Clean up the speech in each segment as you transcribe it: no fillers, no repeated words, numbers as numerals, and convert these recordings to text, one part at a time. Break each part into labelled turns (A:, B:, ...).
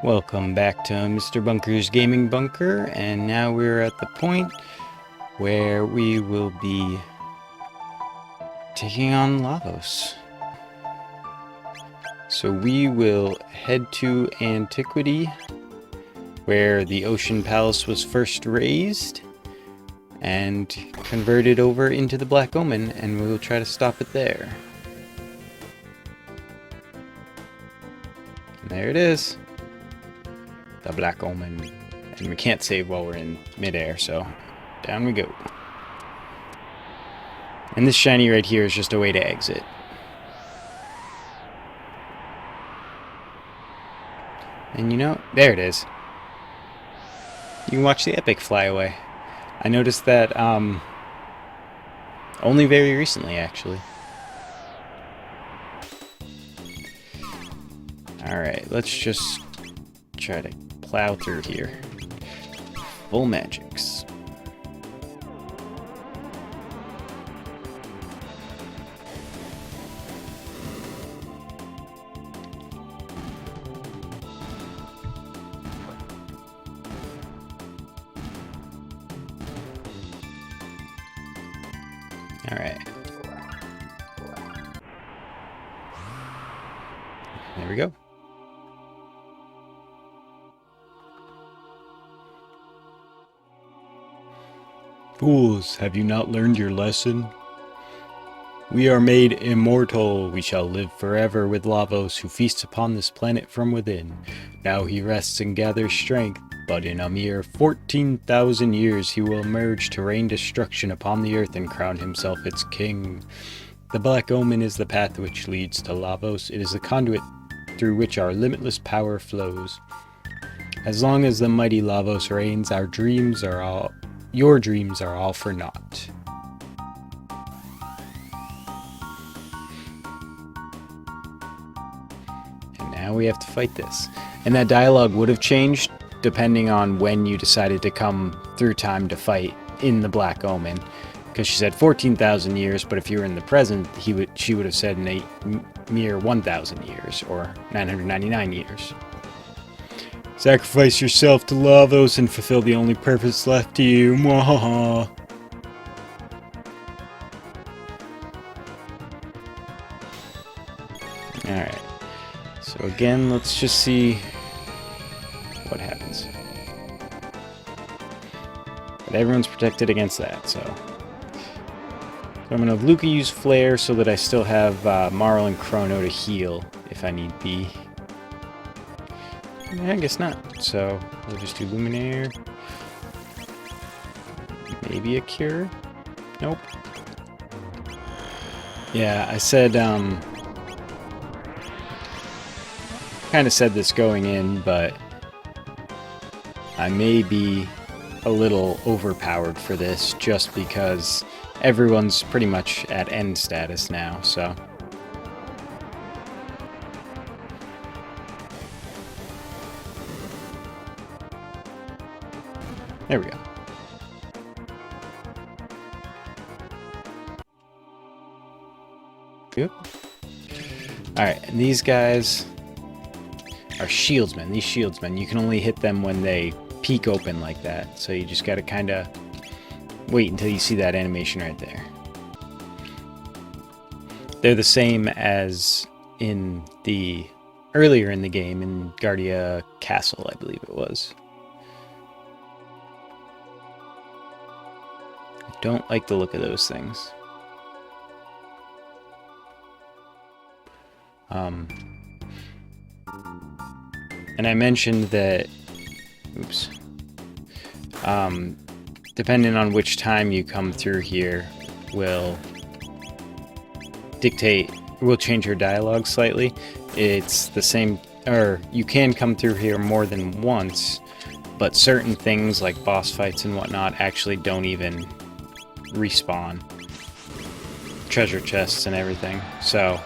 A: Welcome back to Mr. Bunker's Gaming Bunker, and now we're at the point where we will be taking on Lavos. So we will head to Antiquity, where the Ocean Palace was first raised, and converted over into the Black Omen, and we will try to stop it there. And there it is. The Black Omen. And we can't save while we're in midair, so down we go. And this shiny right here is just a way to exit. And you know, there it is. You can watch the epic fly away. I noticed that only very recently, actually. Alright, let's just try to plow through here. Full magics. Alright. There we go. Fools, have you not learned your lesson? We are made immortal. We shall live forever with Lavos, who feasts upon this planet from within. Now he rests and gathers strength, but in a mere 14,000 years he will emerge to rain destruction upon the earth and crown himself its king. The Black Omen is the path which leads to Lavos. It is the conduit through which our limitless power flows. As long as the mighty Lavos reigns, your dreams are all for naught. And now we have to fight this. And that dialogue would have changed depending on when you decided to come through time to fight in the Black Omen. Because she said 14,000 years, but if you were in the present, she would have said in a mere 1,000 years, or 999 years. Sacrifice yourself to Lavos and fulfill the only purpose left to you. Mwahaha. Alright. So again, let's just see what happens. But everyone's protected against that, so I'm going to Luca use Flare so that I still have Marl and Chrono to heal if I need be. Yeah, I guess not. So we'll just do Luminaire. Maybe a cure? Nope. Yeah, I said, kind of said this going in, but I may be a little overpowered for this just because everyone's pretty much at end status now, so. There we go. Good. Alright, and these guys are shieldsmen. These shieldsmen, you can only hit them when they peek open like that. So you just gotta kinda wait until you see that animation right there. They're the same as in the earlier in the game in Guardia Castle, I believe it was. Don't like the look of those things. And I mentioned that, oops, depending on which time you come through here will change your dialogue slightly. It's the same, or you can come through here more than once, but certain things like boss fights and whatnot actually don't even respawn. Treasure chests and everything. So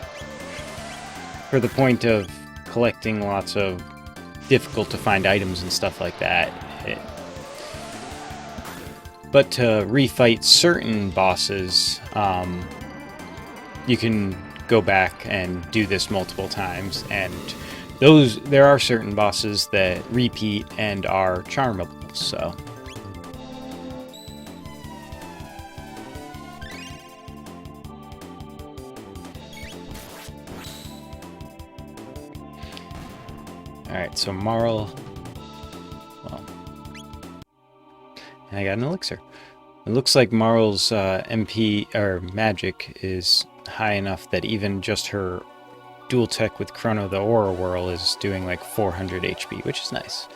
A: for the point of collecting lots of difficult to find items and stuff like that, but to refight certain bosses, you can go back and do this multiple times, and there are certain bosses that repeat and are charmable, so. Alright, so Marl, well, and I got an elixir. It looks like Marl's MP, or magic, is high enough that even just her dual tech with Chrono the Aura Whirl is doing like 400 HP, which is nice.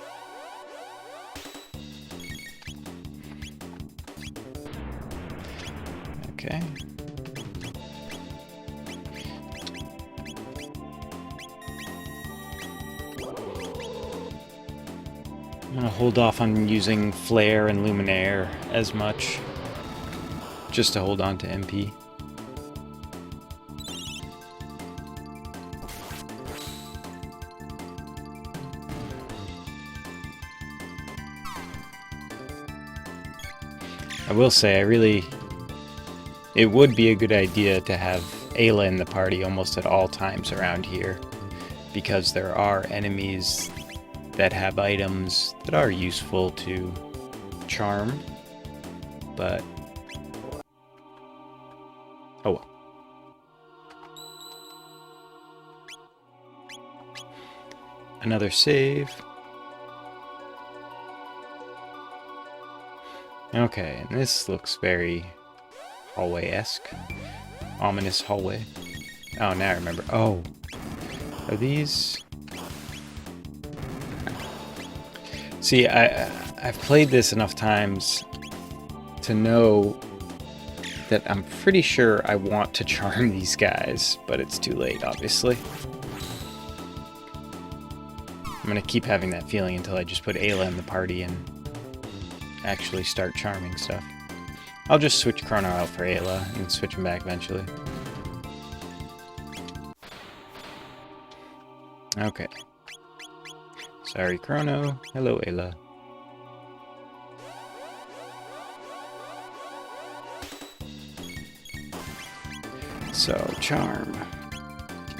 A: Okay. I'm gonna hold off on using Flare and Luminaire as much, just to hold on to MP. I will say, it would be a good idea to have Ayla in the party almost at all times around here, because there are enemies that have items that are useful to charm, but oh well. Another save. Okay, and this looks very hallway-esque. Ominous hallway. Oh, now I remember. Oh, are these... See, I've played this enough times to know that I'm pretty sure I want to charm these guys, but it's too late, obviously. I'm gonna keep having that feeling until I just put Ayla in the party and actually start charming stuff. I'll just switch Chrono out for Ayla and switch him back eventually. Okay. Sorry, Chrono. Hello, Ayla. So, charm.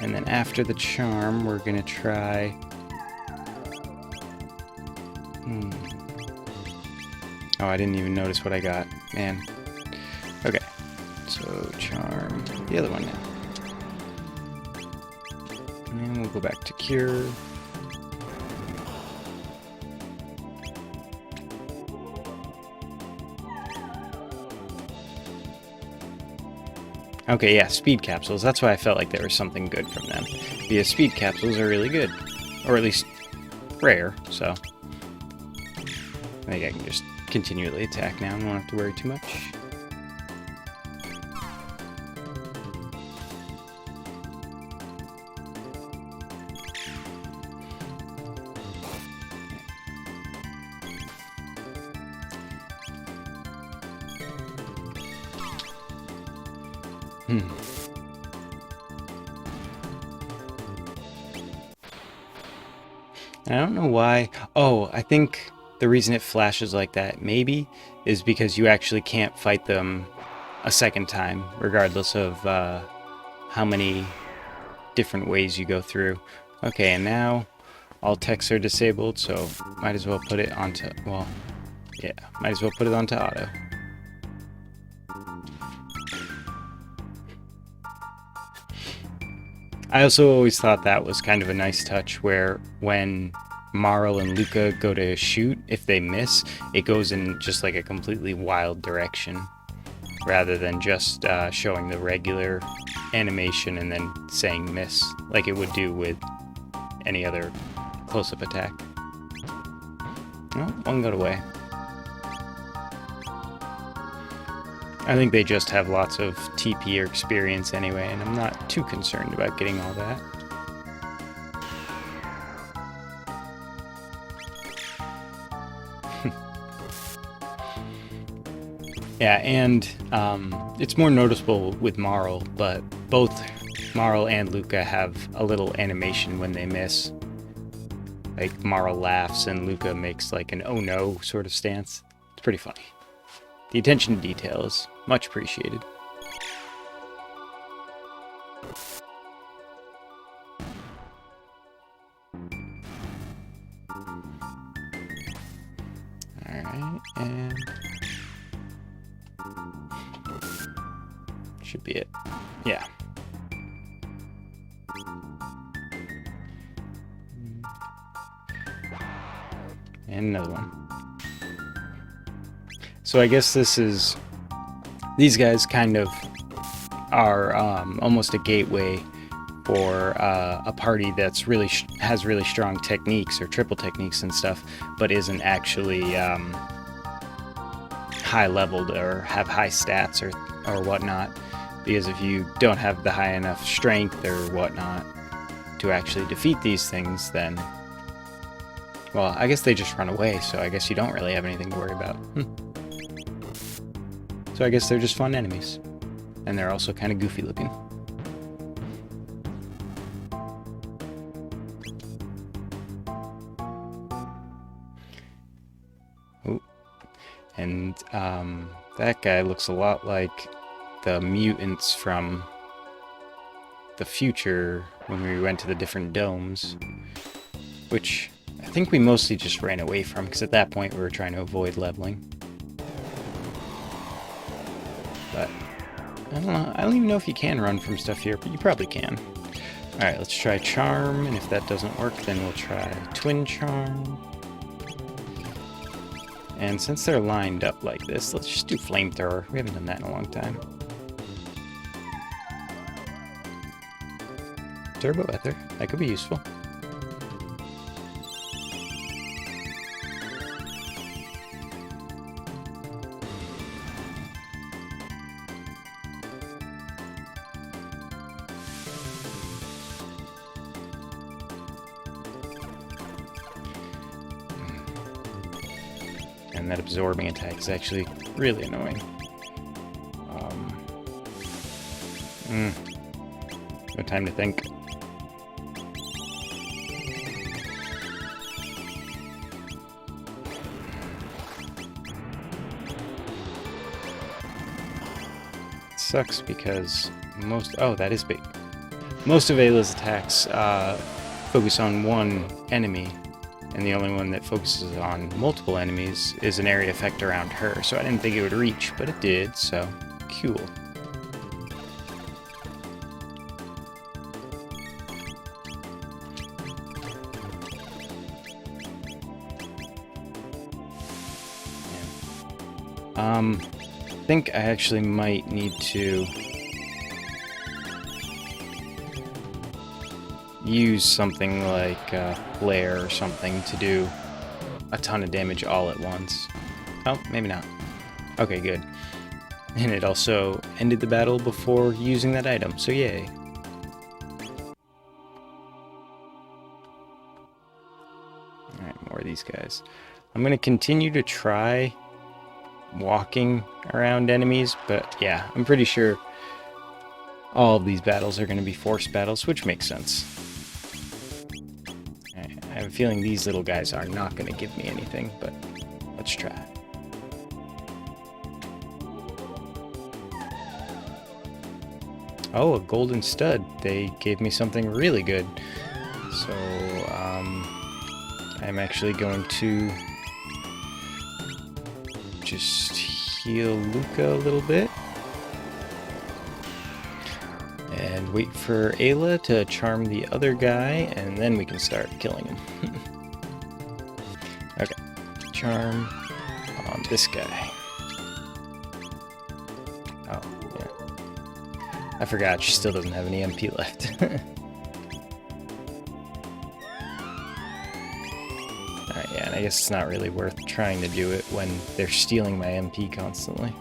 A: And then after the charm, we're gonna try... Oh, I didn't even notice what I got. Man. Okay. So, charm. The other one now. And we'll go back to cure. Okay, yeah, speed capsules. That's why I felt like there was something good from them. Because speed capsules are really good. Or at least rare, so... I think I can just continually attack now and won't have to worry too much. I don't know why. Oh, I think the reason it flashes like that, maybe, is because you actually can't fight them a second time, regardless of how many different ways you go through. Okay, and now all techs are disabled, so might as well put it onto, well, yeah, might as well put it onto auto. I also always thought that was kind of a nice touch, where when Marl and Luca go to shoot, if they miss, it goes in just like a completely wild direction, rather than just showing the regular animation and then saying miss, like it would do with any other close-up attack. Oh, one got away. I think they just have lots of TP or experience anyway, and I'm not too concerned about getting all that. Yeah, and it's more noticeable with Marl, but both Marl and Luca have a little animation when they miss. Like, Marl laughs and Luca makes like an oh no sort of stance. It's pretty funny. The attention to detail is much appreciated. Should be it. Yeah. And another one. So I guess these guys kind of are almost a gateway for a party that's has really strong techniques or triple techniques and stuff, but isn't actually high leveled or have high stats or whatnot. Because if you don't have the high enough strength or whatnot to actually defeat these things, then, well, I guess they just run away, so I guess you don't really have anything to worry about. So I guess they're just fun enemies. And they're also kind of goofy looking. Ooh. And that guy looks a lot like the mutants from the future when we went to the different domes, which I think we mostly just ran away from, because at that point we were trying to avoid leveling. But I don't know, I don't even know if you can run from stuff here, but you probably can. Alright, let's try Charm, and if that doesn't work, then we'll try Twin Charm. And since they're lined up like this, let's just do Flamethrower. We haven't done that in a long time. Turbo Ether, that could be useful. And that absorbing attack is actually really annoying. No time to think. Sucks because that is big. Most of Ayla's attacks focus on one enemy, and the only one that focuses on multiple enemies is an area effect around her. So I didn't think it would reach, but it did, so cool. I think I actually might need to use something like Flare or something to do a ton of damage all at once. Oh, maybe not. Okay, good. And it also ended the battle before using that item, so yay. Alright, more of these guys. I'm going to continue to try walking around enemies, but yeah, I'm pretty sure all of these battles are going to be forced battles, which makes sense. I have a feeling these little guys are not going to give me anything, but let's try. Oh, a golden stud. They gave me something really good. So, I'm actually going to just heal Luca a little bit. And wait for Ayla to charm the other guy, and then we can start killing him. Okay, charm on this guy. Oh, yeah. I forgot, she still doesn't have any MP left. Alright, yeah, and I guess it's not really worth trying to do it when they're stealing my MP constantly.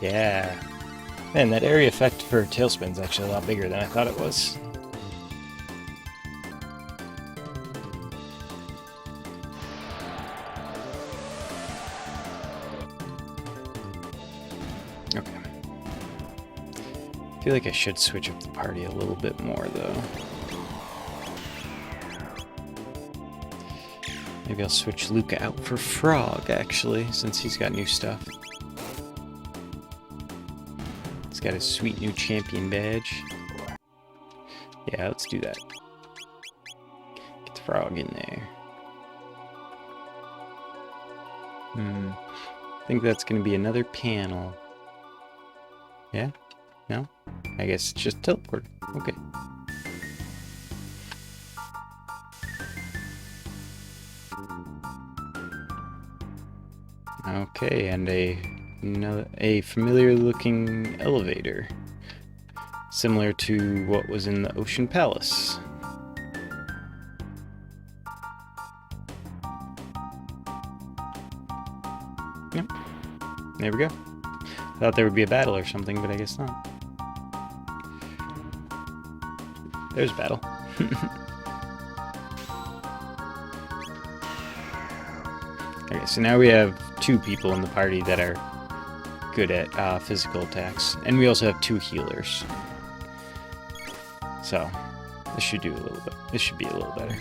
A: Yeah. Man, that area effect for Tailspin's actually a lot bigger than I thought it was. Okay. I feel like I should switch up the party a little bit more, though. Maybe I'll switch Luca out for Frog, actually, since he's got new stuff. He's got his sweet new champion badge. Yeah, let's do that. Get the frog in there. I think that's going to be another panel. Yeah? No? I guess it's just teleport. Okay. Okay, and a familiar-looking elevator, similar to what was in the Ocean Palace. Yep. There we go. Thought there would be a battle or something, but I guess not. There's battle. Okay, so now we have 2 people in the party that are good at physical attacks, and we also have 2 healers. So this should do a little bit. This should be a little better.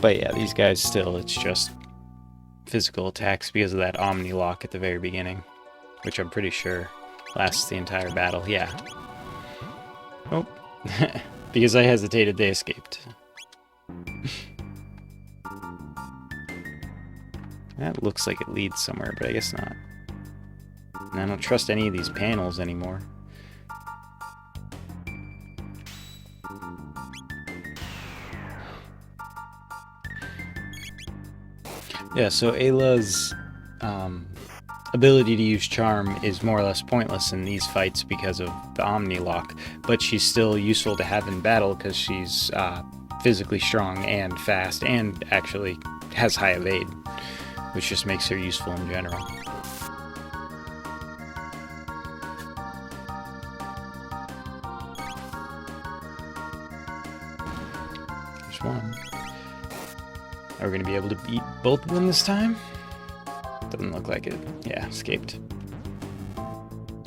A: But yeah, these guys still, it's just physical attacks because of that Omni lock at the very beginning, which I'm pretty sure lasts the entire battle. Yeah. Oh. Because I hesitated, they escaped. That looks like it leads somewhere, but I guess not. And I don't trust any of these panels anymore. Yeah, so Ayla's ability to use Charm is more or less pointless in these fights because of the Omni lock, but she's still useful to have in battle because she's physically strong and fast and actually has high evade, which just makes her useful in general. There's one. Are we going to be able to beat both of them this time? Doesn't look like it. Yeah, escaped.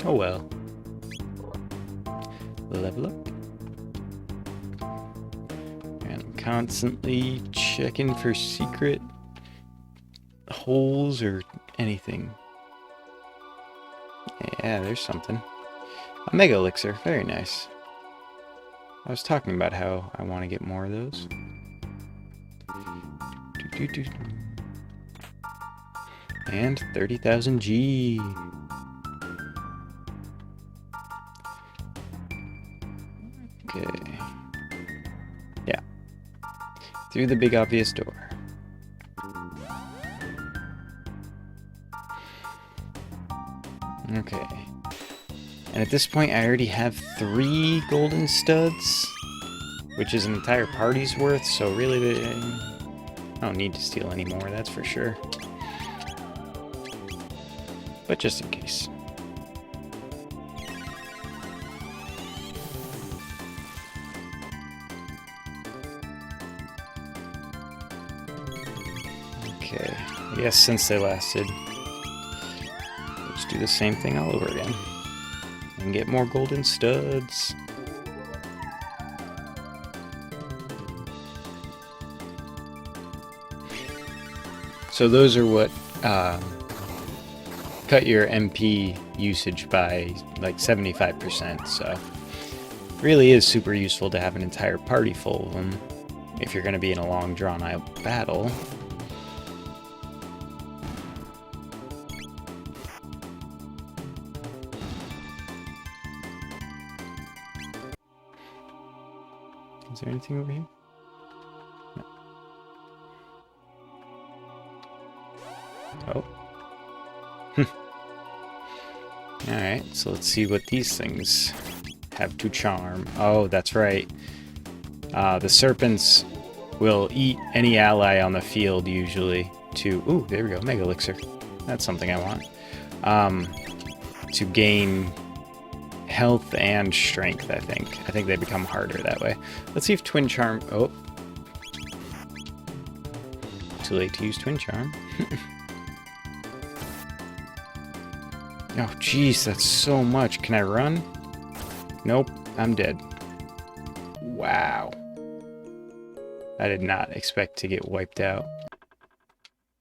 A: Oh well. Level up. And I'm constantly checking for secret holes or anything. Yeah, there's something. A Mega Elixir. Very nice. I was talking about how I want to get more of those. And 30,000 G. Okay. Yeah. Through the big obvious door. Okay. And at this point I already have 3 golden studs, which is an entire party's worth, so really I don't need to steal any more, that's for sure. But just in case. Okay, I guess since they lasted, let's do the same thing all over again. And get more golden studs. So those are what cut your MP usage by like 75%, so really is super useful to have an entire party full of them if you're going to be in a long drawn-out battle. Is there anything over here? No. Oh. Alright, so let's see what these things have to charm. Oh, that's right. The serpents will eat any ally on the field, usually, to... Ooh, there we go, Mega Elixir. That's something I want. To gain health and strength, I think. I think they become harder that way. Let's see if Twin Charm... Oh. Too late to use Twin Charm. Oh, jeez, that's so much. Can I run? Nope, I'm dead. Wow. I did not expect to get wiped out.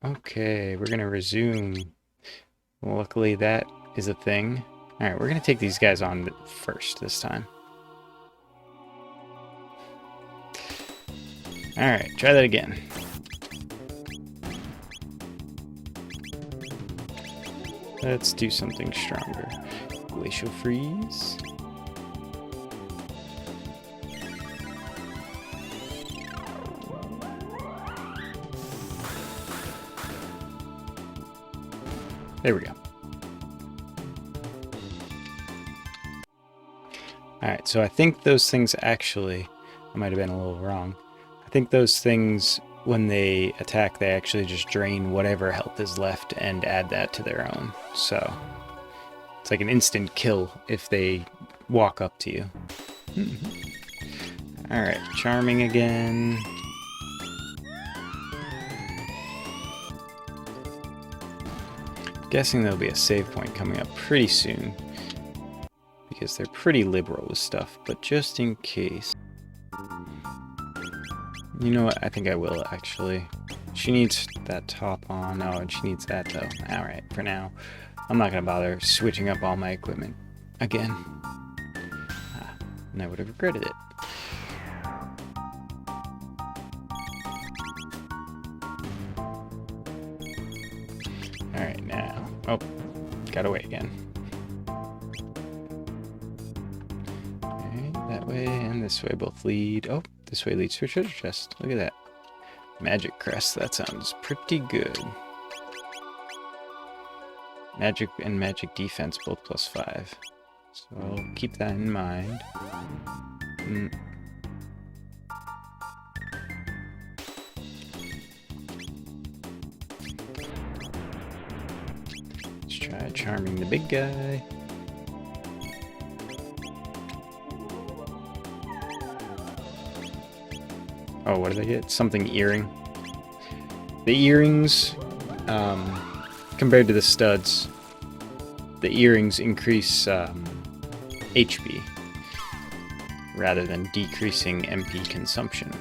A: Okay, we're gonna resume. Luckily that is a thing. Alright, we're gonna take these guys on first this time. Alright, try that again. Let's do something stronger. Glacial freeze. There we go. Alright, so I think those things actually, I might have been a little wrong. I think those things, when they attack, they actually just drain whatever health is left and add that to their own. So, it's like an instant kill if they walk up to you. Alright, charming again. Guessing there'll be a save point coming up pretty soon, because they're pretty liberal with stuff, but just in case. You know what, I think I will actually. She needs that top on, no, and she needs that though. Alright, for now, I'm not gonna bother switching up all my equipment again. And I would have regretted it. Alright, now. Oh, got away again. Okay, that way and this way both lead. Oh, this way leads to a treasure chest. Look at that. Magic crest, that sounds pretty good. Magic and magic defense, both +5. So I'll keep that in mind. Let's try charming the big guy. Oh, what did I get? Something earring. The earrings, compared to the studs, the earrings increase HP rather than decreasing MP consumption.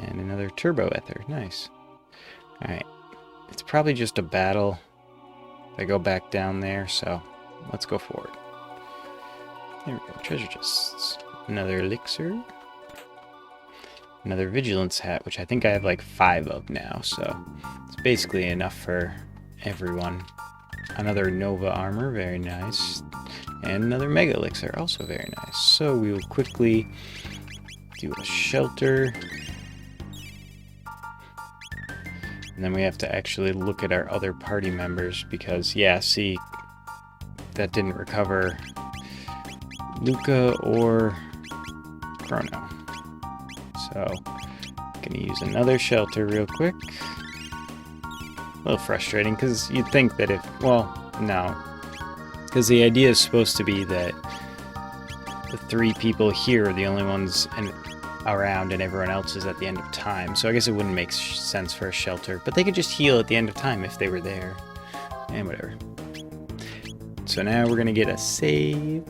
A: And another turbo ether, nice. Alright, it's probably just a battle. I go back down there, so let's go forward. There we go, treasure chests. Another elixir. Another vigilance hat, which I think I have like 5 of now, so it's basically enough for everyone. Another Nova armor, very nice. And another mega elixir, also very nice. So we will quickly do a shelter. And then we have to actually look at our other party members because, yeah, see, that didn't recover Luca or Chrono. So, gonna use another shelter real quick. A little frustrating because you'd think that if, well, no. Because the idea is supposed to be that the 3 people here are the only ones around and everyone else is at the end of time. So I guess it wouldn't make sense for a shelter, but they could just heal at the end of time if they were there. And whatever. So now we're gonna get a save.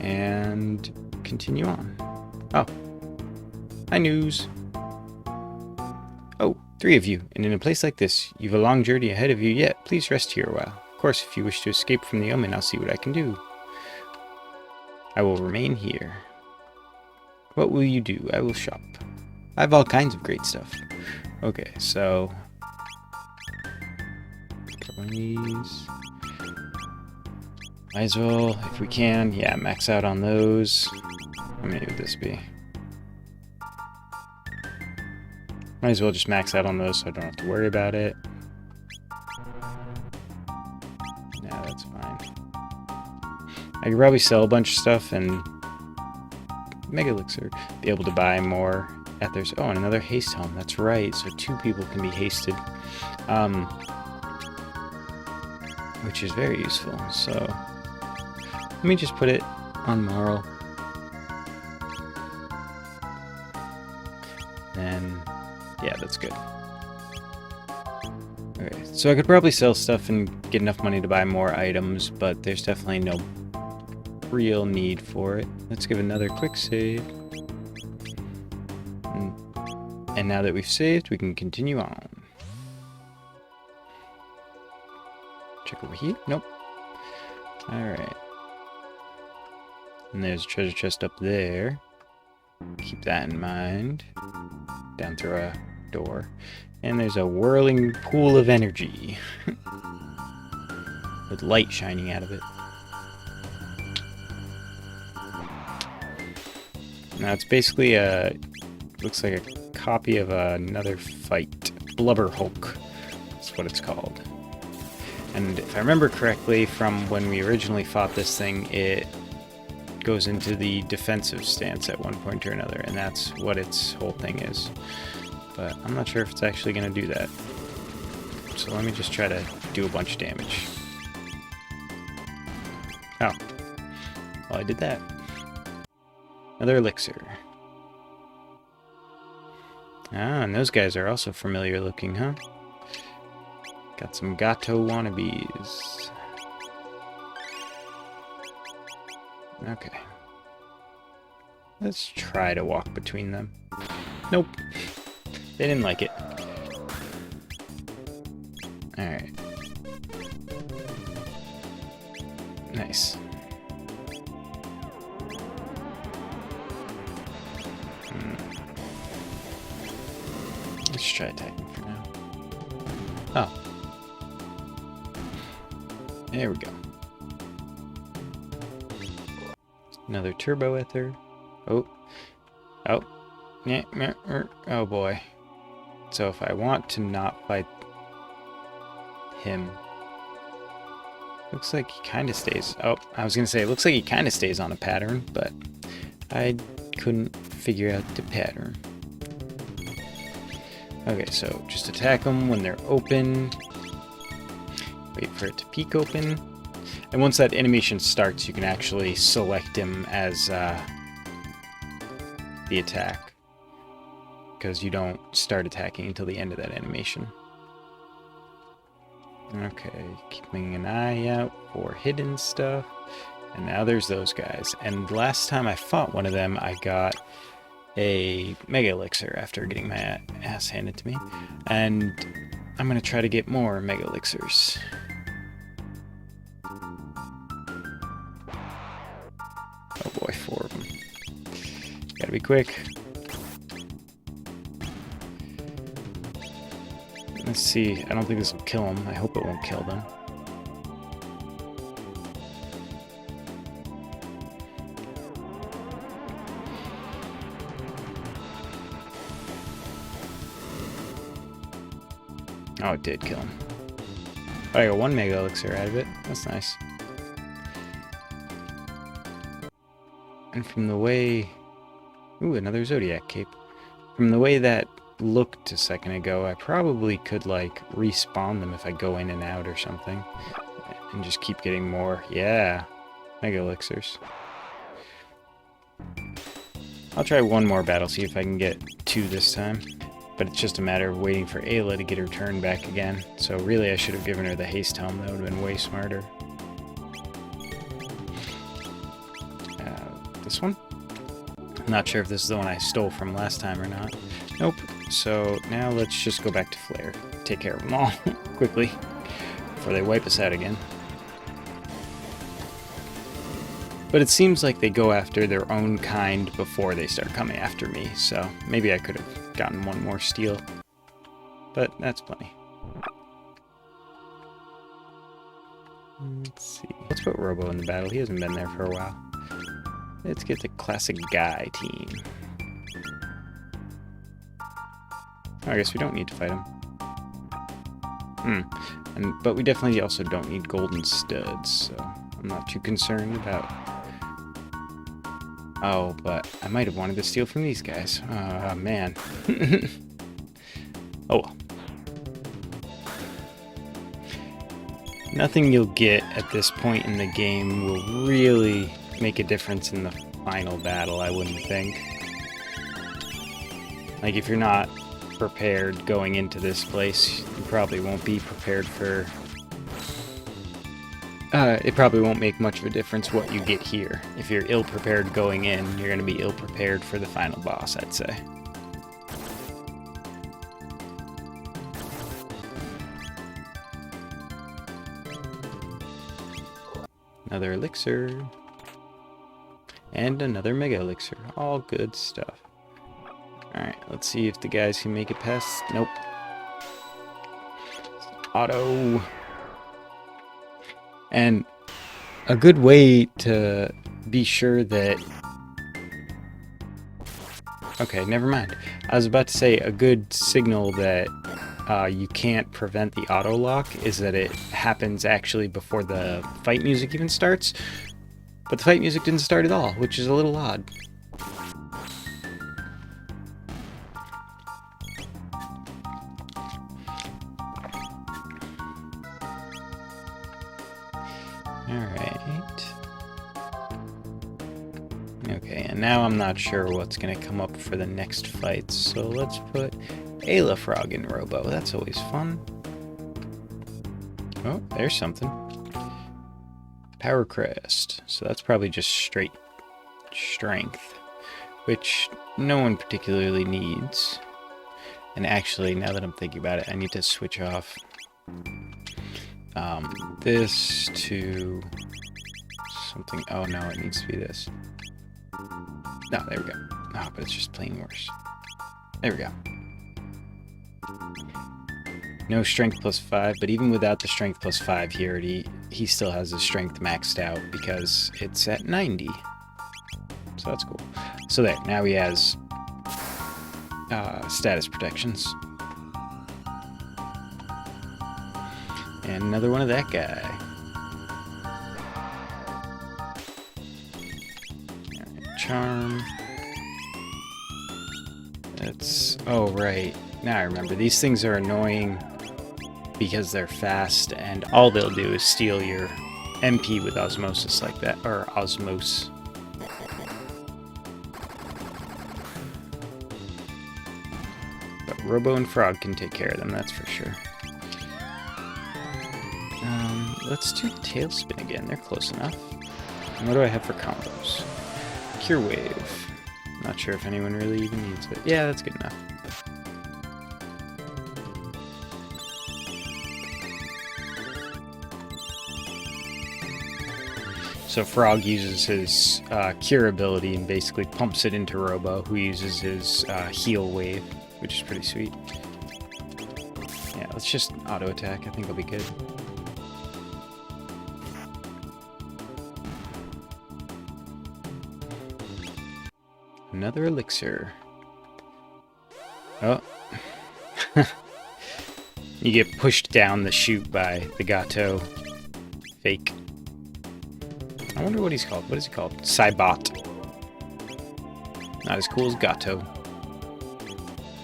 A: And continue on. Oh. Hi, news. Oh, 3 of you, and in a place like this, you've a long journey ahead of you yet. Please rest here a while. Of course, if you wish to escape from the Omen, I'll see what I can do. I will remain here. What will you do? I will shop. I have all kinds of great stuff. Okay, so... Please. Might as well, if we can, yeah, max out on those. How many would this be? Might as well just max out on those so I don't have to worry about it. Nah, that's fine. I could probably sell a bunch of stuff and Mega Elixir, be able to buy more ethers. Oh, and another haste helm, that's right, so 2 people can be hasted. Which is very useful, so let me just put it on Marl. And yeah, that's good. Okay, so I could probably sell stuff and get enough money to buy more items, but there's definitely no real need for it. Let's give another quick save. And now that we've saved, we can continue on. Check over here. Nope. Alright. And there's a treasure chest up there. Keep that in mind. Down through a door. And there's a whirling pool of energy. With light shining out of it. Now it's basically a... looks like a copy of another fight. Blubber Hulk. That's what it's called. And if I remember correctly from when we originally fought this thing, it goes into the defensive stance at one point or another, and that's what its whole thing is. But I'm not sure if it's actually going to do that. So let me just try to do a bunch of damage. Oh. Well, I did that. Another elixir. Ah, and those guys are also familiar looking, huh? Got some Gato wannabes. Okay. Let's try to walk between them. Nope. They didn't like it. Alright. Nice. Let's try attacking for now. Oh. There we go. Another turbo ether. Oh. Oh. Oh boy. So if I want to not fight him... Looks like he kind of stays... Oh, I was going to say, it looks like he kind of stays on a pattern, but I couldn't figure out the pattern. Okay, so just attack them when they're open. Wait for it to peek open. And once that animation starts, you can actually select him as the attack. Because you don't start attacking until the end of that animation. Okay, keeping an eye out for hidden stuff. And now there's those guys. And last time I fought one of them, I got a Mega Elixir after getting my ass handed to me. And I'm going to try to get more Mega Elixirs. Oh boy, 4 of them. Gotta be quick. Let's see, I don't think this will kill them. I hope it won't kill them. Oh, it did kill him. Oh, I got 1 Mega Elixir out of it. That's nice. And from the way... Ooh, another Zodiac cape. From the way that looked a second ago, I probably could, like, respawn them if I go in and out or something. And just keep getting more. Yeah. Mega Elixirs. I'll try one more battle, see if I can get 2 this time. But it's just a matter of waiting for Ayla to get her turn back again. So really I should have given her the haste helm. That would have been way smarter. This one? I'm not sure if this is the one I stole from last time or not. Nope. So now let's just go back to Flare. Take care of them all quickly before they wipe us out again. But it seems like they go after their own kind before they start coming after me, so maybe I could have gotten 1 more steel. But that's plenty. Let's see. Let's put Robo in the battle. He hasn't been there for a while. Let's get the classic guy team. I guess we don't need to fight him. But we definitely also don't need golden studs, so I'm not too concerned about... Oh, but I might have wanted to steal from these guys. Man. Oh well. Nothing you'll get at this point in the game will really make a difference in the final battle, I wouldn't think. Like, if you're not prepared going into this place, you probably won't be prepared for It probably won't make much of a difference what you get here. If you're ill-prepared going in, you're going to be ill-prepared for the final boss, I'd say. Another elixir. And another mega elixir. All good stuff. Alright, let's see if the guys can make it past... Nope. Auto. And a good way to be sure that... Okay, never mind. I was about to say a good signal that you can't prevent the auto lock is that it happens actually before the fight music even starts. But the fight music didn't start at all, which is a little odd. Alright. Okay, and now I'm not sure what's going to come up for the next fight, so let's put Ayla Frog in Robo. That's always fun. Oh, there's something. Power Crest. So that's probably just straight strength, which no one particularly needs. And actually, now that I'm thinking about it, I need to switch off this to something. Oh no, it needs to be this. No, there we go. Oh, but it's just plain worse. There we go. No strength plus 5, but even without the strength plus 5 here, he still has his strength maxed out because it's at 90. So that's cool. So there, now he has status protections. And another one of that guy. Right, charm. That's... Oh, right. Now I remember. These things are annoying because they're fast, and all they'll do is steal your MP with osmosis like that, or osmose. But Robo and Frog can take care of them, that's for sure. Let's do Tailspin again, they're close enough. And what do I have for combos? Cure Wave. Not sure if anyone really even needs it. Yeah, that's good enough. So Frog uses his Cure ability and basically pumps it into Robo, who uses his Heal Wave, which is pretty sweet. Yeah, let's just auto attack. I think it'll be good. Another elixir. Oh. You get pushed down the chute by the Gato. Fake. I wonder what he's called. What is he called? Cybot. Not as cool as Gato.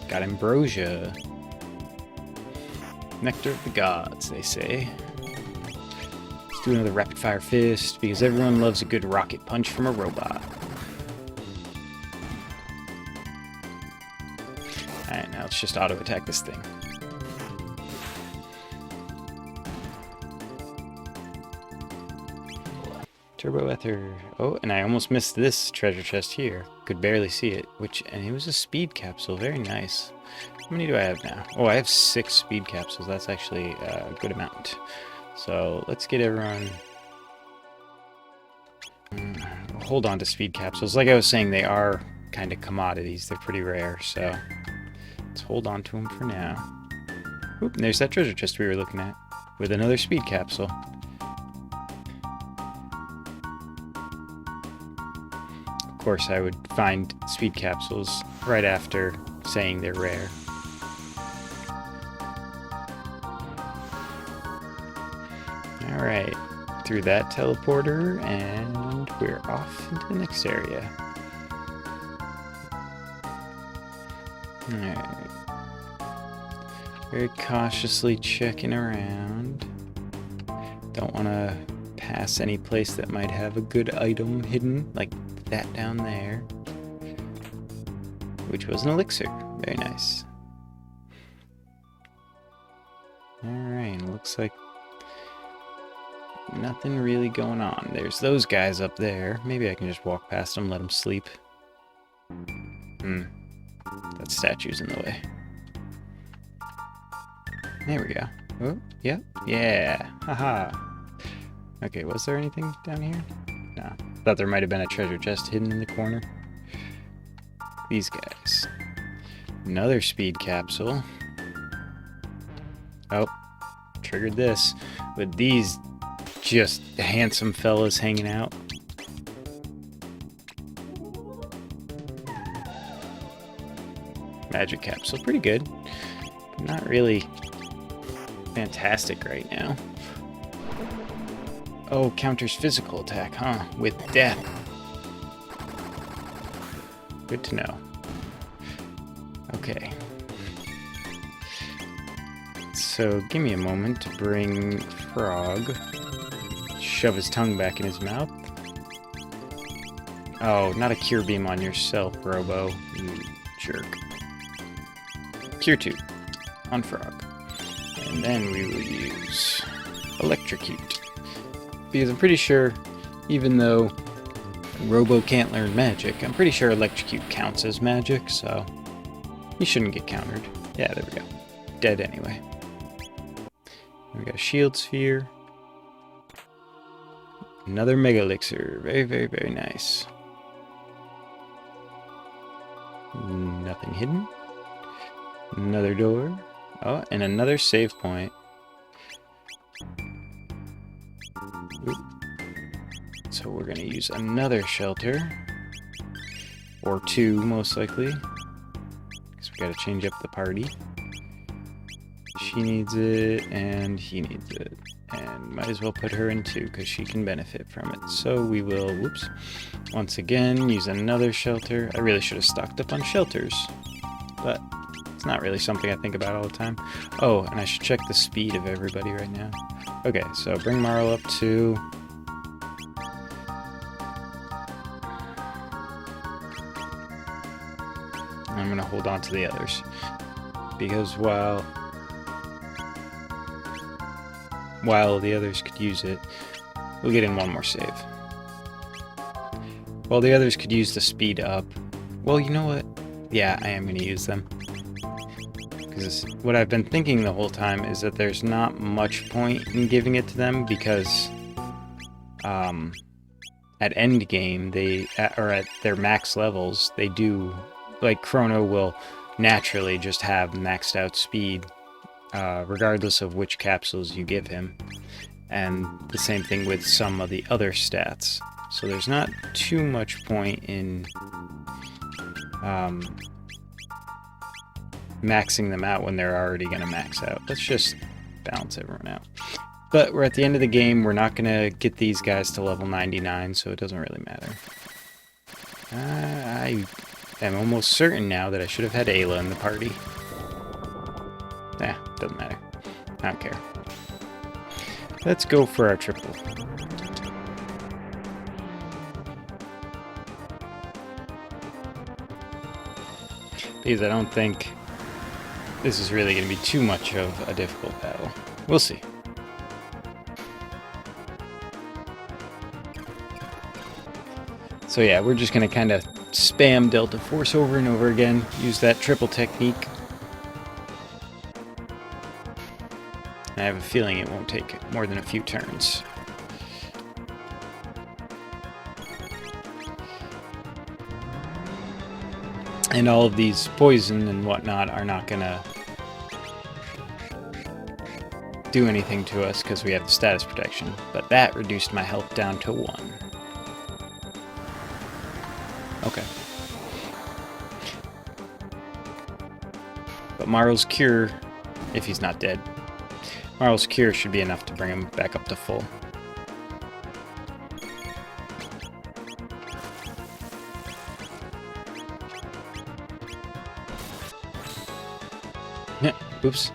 A: Got Ambrosia. Nectar of the Gods, they say. Let's do another Rapid Fire Fist, because everyone loves a good rocket punch from a robot. Alright, now let's just auto-attack this thing. Turbo Ether. Oh, and I almost missed this treasure chest here. Could barely see it. And it was a speed capsule. Very nice. How many do I have now? Oh, I have 6 speed capsules. That's actually a good amount. So let's get everyone... hold on to speed capsules. Like I was saying, they are kind of commodities. They're pretty rare, so let's hold on to them for now. Oop, and there's that treasure chest we were looking at with another speed capsule. Of course, I would find speed capsules right after saying they're rare. Alright, through that teleporter, and we're off into the next area. Alright. Very cautiously checking around. Don't want to pass any place that might have a good item hidden, like that down there. Which was an elixir. Very nice. Alright, looks like Nothing really going on. There's those guys up there. Maybe I can just walk past them, let them sleep. That statue's in the way. There we go. Oh, yep. Yeah. Haha. Okay, was there anything down here? No. Thought there might have been a treasure chest hidden in the corner. These guys. Another speed capsule. Oh. Triggered this. With these just handsome fellas hanging out. Magic capsule. Pretty good. Not really fantastic right now. Oh, counters physical attack, huh? With death. Good to know. Okay. So, give me a moment to bring Frog. Shove his tongue back in his mouth. Oh, not a cure beam on yourself, Robo. You jerk. Cure 2 on Frog. And then we will use Electrocute. Because I'm pretty sure, even though Robo can't learn magic, I'm pretty sure Electrocute counts as magic, so he shouldn't get countered. Yeah, there we go. Dead anyway. We got a Shield Sphere. Another Mega Elixir. Very, very, very nice. Nothing hidden. Another door. Oh, and another save point. Oop. So we're going to use another shelter. Or 2, most likely. Because we got to change up the party. She needs it, and he needs it. And might as well put her in 2, because she can benefit from it. So we will, whoops, once again, use another shelter. I really should have stocked up on shelters. But it's not really something I think about all the time. Oh, and I should check the speed of everybody right now. Okay, so bring Marl up to... I'm going to hold on to the others. Because while the others could use it, we'll get in one more save. While the others could use the speed up. Well, you know what? Yeah, I am going to use them. Because what I've been thinking the whole time is that there's not much point in giving it to them because at endgame, or at their max levels, they do, like Chrono will naturally just have maxed out speed regardless of which capsules you give him. And the same thing with some of the other stats. So there's not too much point in maxing them out when they're already going to max out. Let's just balance everyone out. But we're at the end of the game. We're not going to get these guys to level 99, so it doesn't really matter. I am almost certain now that I should have had Ayla in the party. Doesn't matter. I don't care. Let's go for our triple. Because I don't think this is really going to be too much of a difficult battle. We'll see. So yeah, we're just going to kind of spam Delta Force over and over again. Use that triple technique. I have a feeling it won't take more than a few turns. And all of these poison and whatnot are not gonna do anything to us because we have the status protection. But that reduced my health down to 1. Okay. But Marl's Cure, if he's not dead, Marl's Cure should be enough to bring him back up to full. Oops.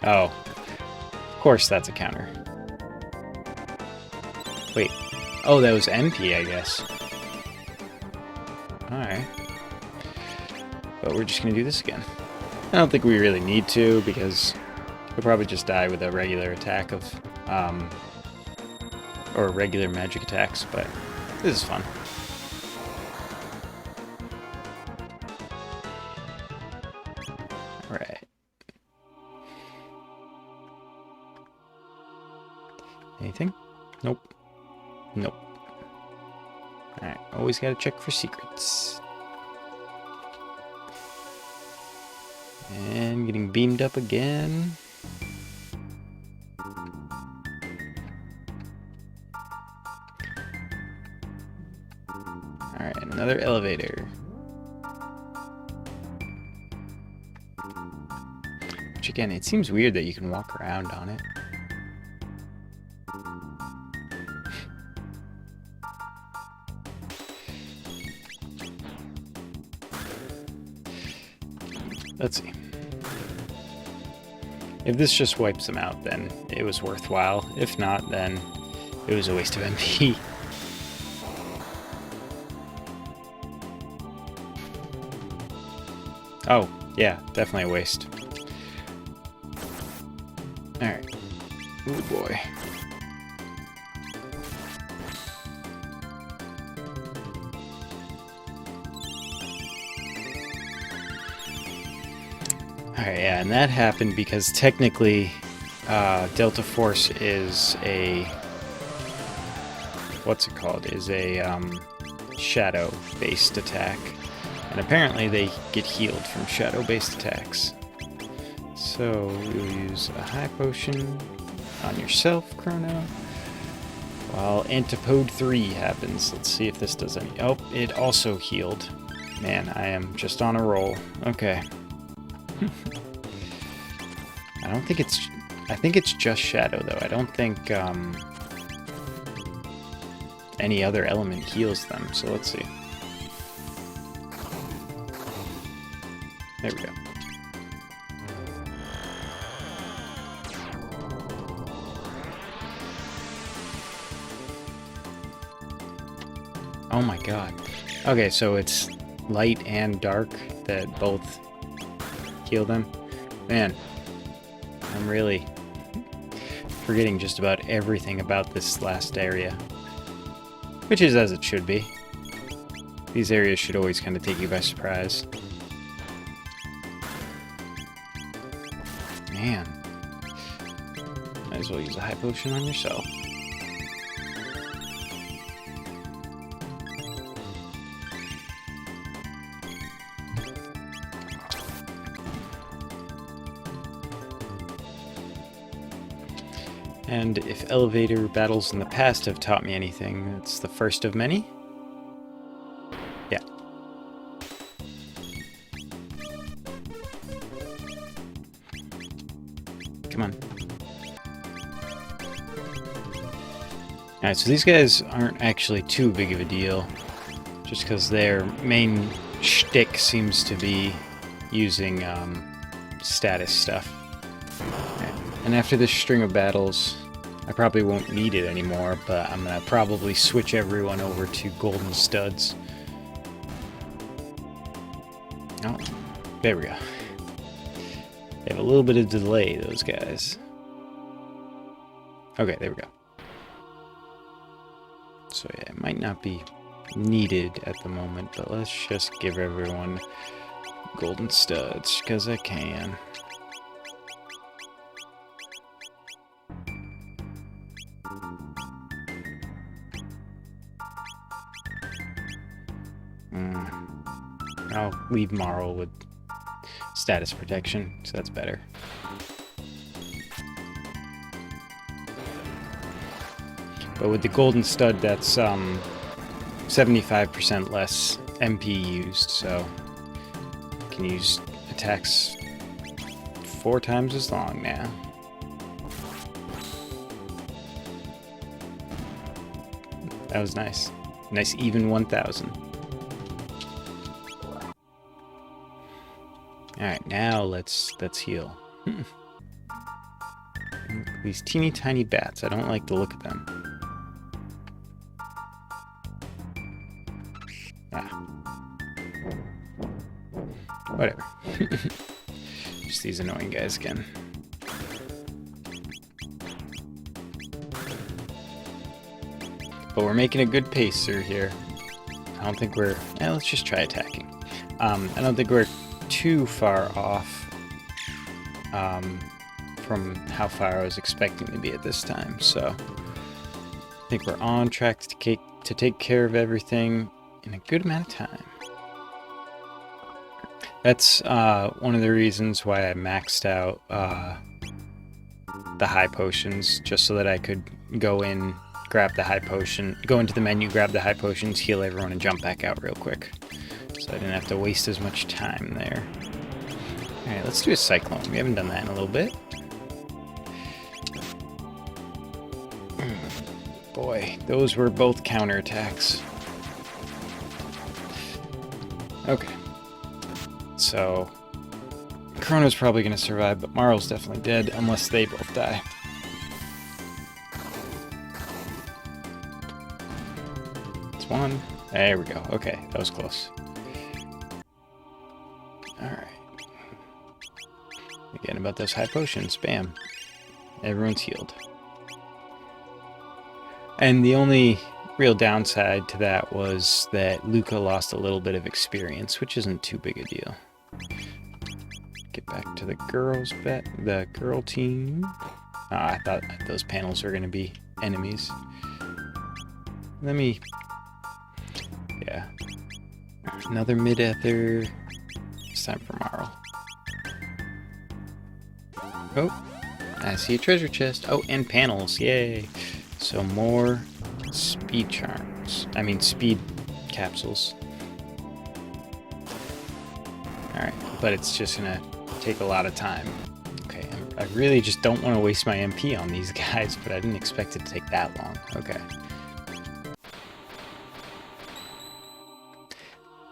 A: Oh. Of course that's a counter. Wait. Oh, that was MP, I guess. Alright. But we're just gonna do this again. I don't think we really need to, because we'll probably just die with a regular attack of or regular magic attacks, but this is fun. Alright. Anything? Nope. Nope. Alright, always gotta check for secrets. And getting beamed up again. Alright, another elevator. Which again, it seems weird that you can walk around on it. Let's see. If this just wipes them out, then it was worthwhile. If not, then it was a waste of MP. Oh, yeah, definitely a waste. Alright. Oh boy. Alright, yeah, and that happened because technically Delta Force is a... what's it called? Is a shadow-based attack. And apparently they get healed from shadow-based attacks. So you'll use a high potion on yourself, Chrono. While Antipode 3 happens. Let's see if this does any... oh, it also healed. Man, I am just on a roll. Okay. I don't think it's... I think it's just Shadow, though. I don't think any other element heals them. So let's see. There we go. Oh my god. Okay, so it's light and dark that both heal them. Man, I'm really forgetting just about everything about this last area. Which is as it should be. These areas should always kind of take you by surprise. Man. Might as well use a high potion on yourself. And if elevator battles in the past have taught me anything, it's the first of many. Yeah. Come on. Alright, so these guys aren't actually too big of a deal, just because their main shtick seems to be using status stuff. And after this string of battles, I probably won't need it anymore, but I'm going to probably switch everyone over to golden studs. Oh, there we go. They have a little bit of delay, those guys. Okay, there we go. So yeah, it might not be needed at the moment, but let's just give everyone golden studs, because I can. I'll leave Marl with status protection, so that's better. But with the golden stud, that's 75% less MP used, so you can use attacks 4 times as long now. That was nice. Nice even 1,000. Alright, now let's heal. These teeny tiny bats, I don't like the look of them. Whatever. Just these annoying guys again. but we're making a good pace through here. I don't think we're... let's just try attacking. I don't think we're too far off from how far I was expecting to be at this time, so I think we're on track to take care of everything in a good amount of time. That's one of the reasons why I maxed out the high potions, just so that I could go in, grab the high potion, go into the menu, grab the high potions, heal everyone, and jump back out real quick. So I didn't have to waste as much time there. Alright, let's do a cyclone. We haven't done that in a little bit. Boy, those were both counterattacks. Okay. So, Chrono's probably going to survive, but Marl's definitely dead, unless they both die. It's one. There we go. Okay, that was close. Alright. Again, about those high potions. Bam. Everyone's healed. And the only real downside to that was that Luca lost a little bit of experience, which isn't too big a deal. Get back to the the girl team. I thought those panels were going to be enemies. Let me... Yeah. Another mid-ether. It's time for Marl. Oh, I see a treasure chest. Oh, and panels. Yay. So more speed charms. I mean, speed capsules. Alright, but it's just gonna take a lot of time. Okay, I really just don't want to waste my MP on these guys, but I didn't expect it to take that long. Okay.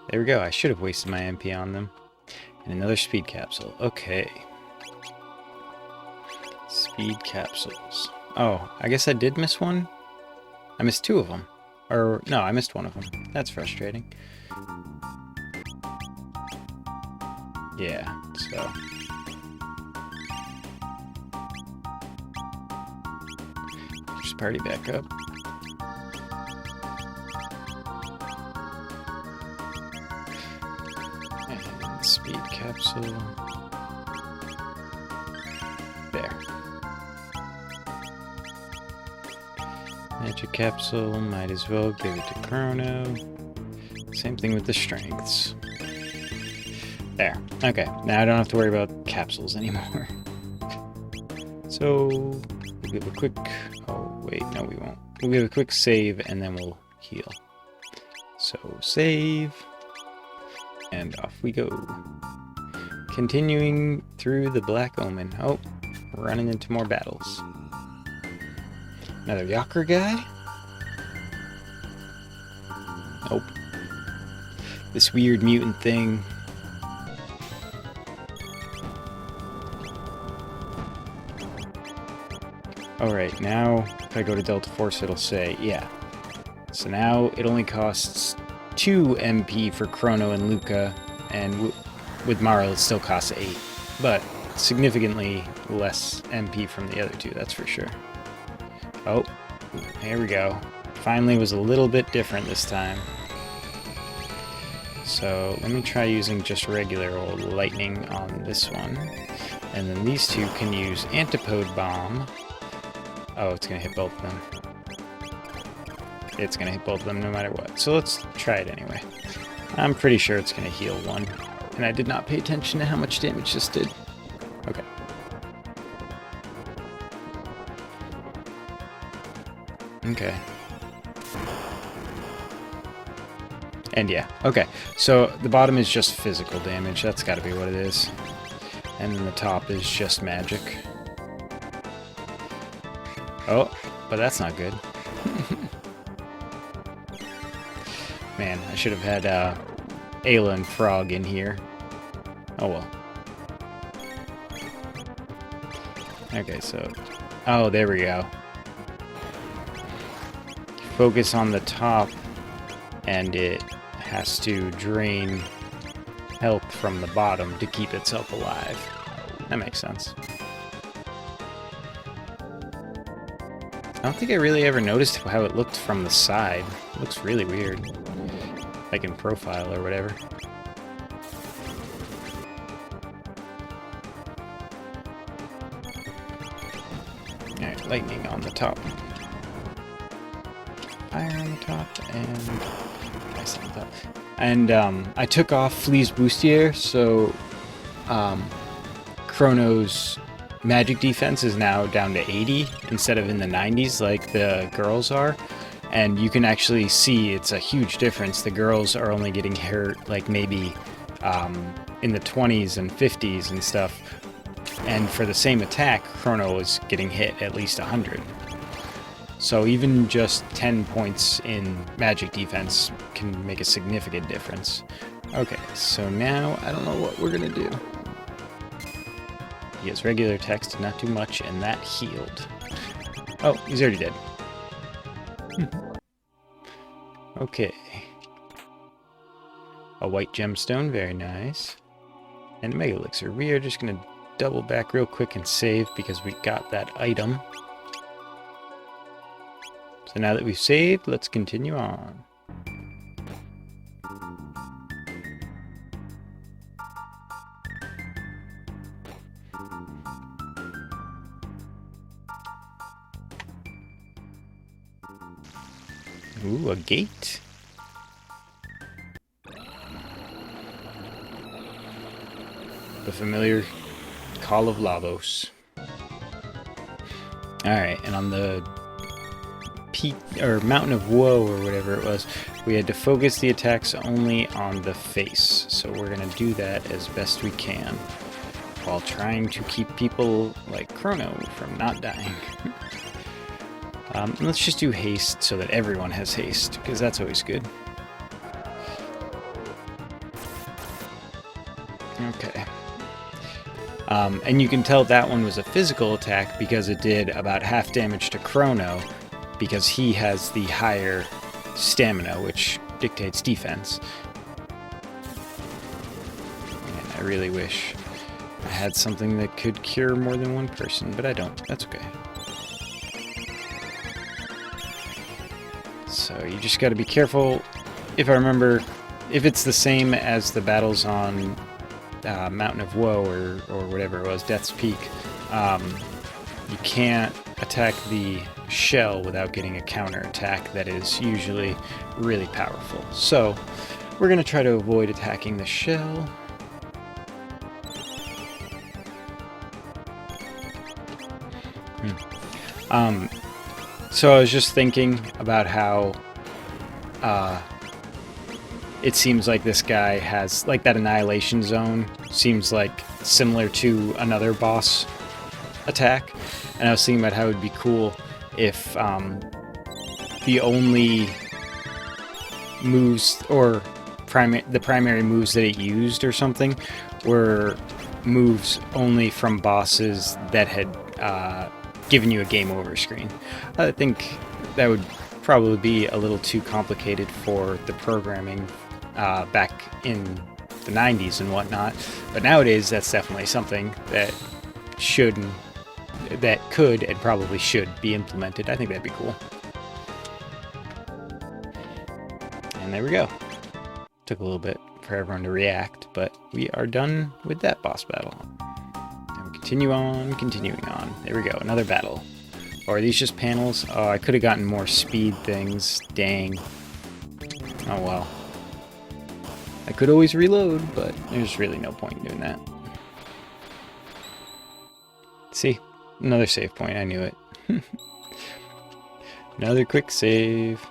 A: There we go. I should have wasted my MP on them. And another speed capsule. Okay. Speed capsules. Oh, I guess I did miss one? I missed two of them. Or, no, I missed one of them. That's frustrating. Yeah, so... Just party back up. And speed capsule... There. Magic capsule, might as well give it to Chrono. Same thing with the strengths. There. Okay, now I don't have to worry about capsules anymore. So, we'll give a quick... Oh, wait, no we won't. We'll give a quick save and then we'll heal. So, save. And off we go. Continuing through the Black Omen. Oh, we're running into more battles. Another Yakker guy? Nope. This weird mutant thing. Alright, now if I go to Delta Force it'll say, yeah. So now it only costs 2 MP for Chrono and Luca, and with Marl it still costs 8. But significantly less MP from the other two, that's for sure. Oh, here we go. Finally was a little bit different this time. So let me try using just regular old lightning on this one. And then these two can use Antipode Bomb. Oh, it's going to hit both of them. It's going to hit both of them no matter what. So let's try it anyway. I'm pretty sure it's going to heal one. And I did not pay attention to how much damage this did. Okay. Okay. And yeah, okay. So the bottom is just physical damage. That's got to be what it is. And then the top is just magic. Oh, but that's not good. Man, I should have had Ayla and Frog in here. Oh well. Okay, so... Oh, there we go. Focus on the top, and it has to drain health from the bottom to keep itself alive. That makes sense. don't think I really ever noticed how it looked from the side. It looks really weird. Like in profile or whatever. Alright, lightning on the top. Fire on the top, and ice on the top. And I took off Flea's Bustier, so Chrono's magic defense is now down to 80 instead of in the 90s like the girls are. And you can actually see it's a huge difference. The girls are only getting hurt like maybe in the 20s and 50s and stuff. And for the same attack, Chrono is getting hit at least 100. So even just 10 points in magic defense can make a significant difference. Okay, so now I don't know what we're gonna do. He has regular attacks, did not do much, and that healed. Oh, he's already dead. Okay. A white gemstone, very nice. And a mega elixir. We are just gonna double back real quick and save because we got that item. So now that we've saved, let's continue on. Ooh, a gate. The familiar Call of Lavos. Alright, and on the peak, or Mountain of Woe, or whatever it was, we had to focus the attacks only on the face. So we're gonna do that as best we can, while trying to keep people like Chrono from not dying. Let's just do haste so that everyone has haste, because that's always good. Okay. And you can tell that one was a physical attack because it did about half damage to Chrono, because he has the higher stamina, which dictates defense. And I really wish I had something that could cure more than one person, but I don't. That's okay. So you just got to be careful. If I remember, if it's the same as the battles on Mountain of Woe or whatever it was, Death's Peak, you can't attack the shell without getting a counter attack that is usually really powerful. So we're going to try to avoid attacking the shell. So I was just thinking about how it seems like this guy has, like, that Annihilation Zone seems like similar to another boss attack. And I was thinking about how it would be cool if the only moves, or the primary moves that it used or something, were moves only from bosses that had given you a game over screen. I think that would probably be a little too complicated for the programming back in the 90s and whatnot, but nowadays that's definitely something that could and probably should be implemented. I think that'd be cool. And there we go. Took a little bit for everyone to react, but we are done with that boss battle. And we continue on, continuing on. There we go, another battle. Or are these just panels? Oh, I could have gotten more speed things. Dang. Oh well. I could always reload, but there's really no point in doing that. See? Another save point, I knew it. Another quick save.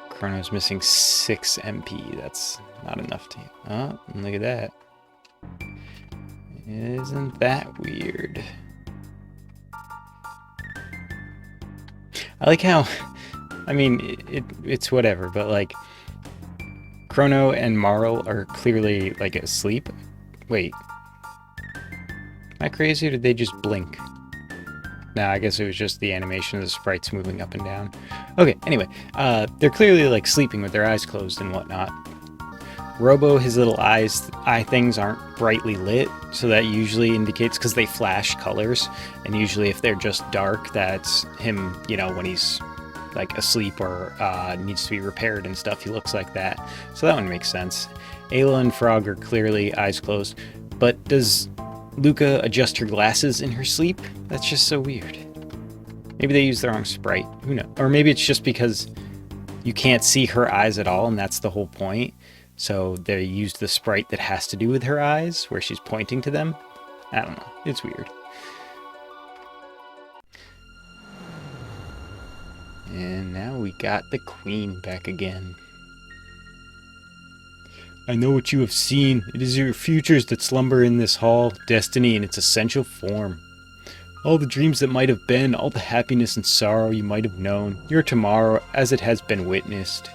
A: Chrono's missing 6 MP. That's not enough to... Oh, look at that. Isn't that weird? I like how... I mean, it's whatever, but like... Chrono and Marl are clearly, like, asleep. Wait. Am I crazy, or did they just blink? Nah, I guess it was just the animation of the sprites moving up and down. Okay, anyway. They're clearly, like, sleeping with their eyes closed and whatnot. Robo, his little eye things aren't brightly lit, so that usually indicates, because they flash colors, and usually if they're just dark, that's him, you know, when he's like asleep or needs to be repaired and stuff, he looks like that. So that one makes sense. Ayla and Frog are clearly eyes closed, but does Luca adjust her glasses in her sleep? That's just so weird. Maybe they use the wrong sprite, who knows? Or maybe it's just because you can't see her eyes at all, and that's the whole point. So they used the sprite that has to do with her eyes, where she's pointing to them. I don't know. It's weird. And now we got the Queen back again. I know what you have seen. It is your futures that slumber in this hall, destiny in its essential form. All the dreams that might have been, all the happiness and sorrow you might have known, your tomorrow as it has been witnessed.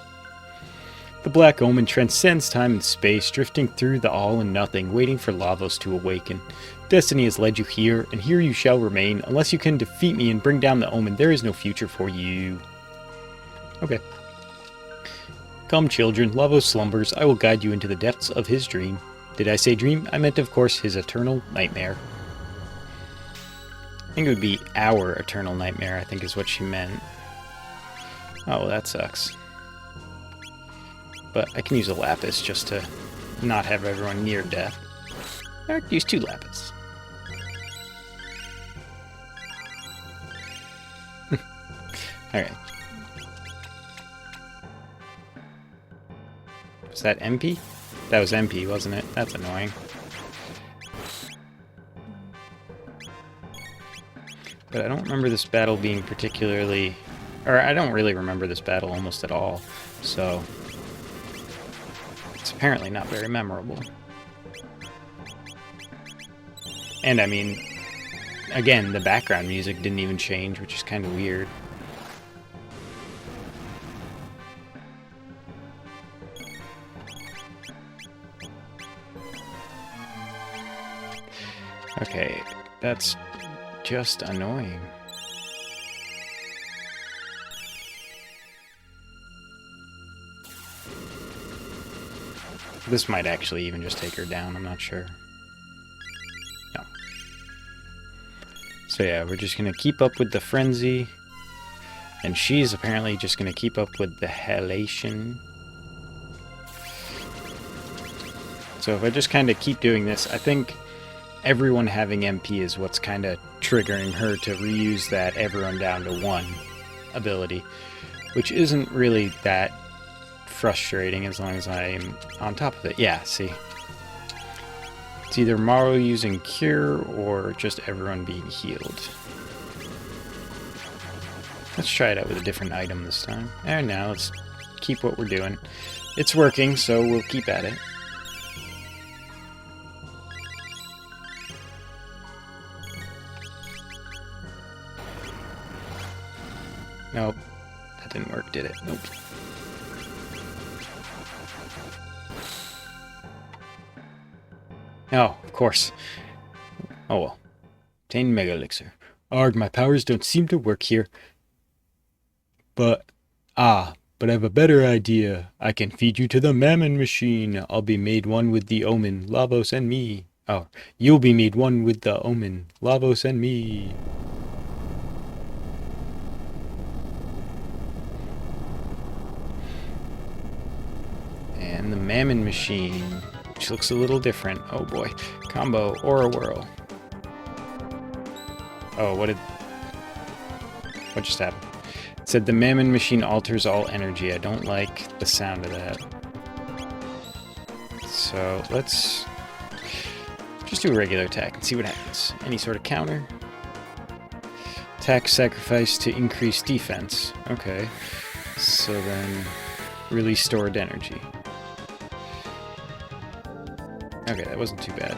A: The Black Omen transcends time and space, drifting through the all and nothing, waiting for Lavos to awaken. Destiny has led you here, and here you shall remain. Unless you can defeat me and bring down the Omen, there is no future for you. Okay. Come, children, Lavos slumbers. I will guide you into the depths of his dream. Did I say dream? I meant, of course, his eternal nightmare. I think it would be our eternal nightmare, I think is what she meant. Oh, well, that sucks. But I can use a lapis just to not have everyone near death. I could use 2 lapis. Alright. Was that MP? That was MP, wasn't it? That's annoying. But I don't remember this battle being particularly... Or I don't really remember this battle almost at all, so... It's apparently not very memorable. And I mean, again, the background music didn't even change, which is kind of weird. Okay, that's just annoying. This might actually even just take her down, I'm not sure. No. So yeah, we're just gonna keep up with the frenzy. And she's apparently just gonna keep up with the halation. So if I just kind of keep doing this, I think everyone having MP is what's kind of triggering her to reuse that everyone down to 1 ability, which isn't really that frustrating as long as I'm on top of it. Yeah, see? It's either Maru using Cure or just everyone being healed. Let's try it out with a different item this time. And now let's keep what we're doing. It's working, so we'll keep at it. Nope. That didn't work, did it? Nope. Oh, of course. Oh well. Obtain Mega Elixir. Arg, my powers don't seem to work here. But I have a better idea. I can feed you to the Mammon Machine. I'll be made one with the Omen, Lavos and me. Oh, you'll be made one with the Omen, Lavos and me. And the Mammon Machine, which looks a little different. Oh boy. Combo, Aura Whirl. Oh, what just happened? It said the Mammon Machine alters all energy. I don't like the sound of that. So let's just do a regular attack and see what happens. Any sort of counter. Attack sacrifice to increase defense. Okay. So then release stored energy. Okay, that wasn't too bad.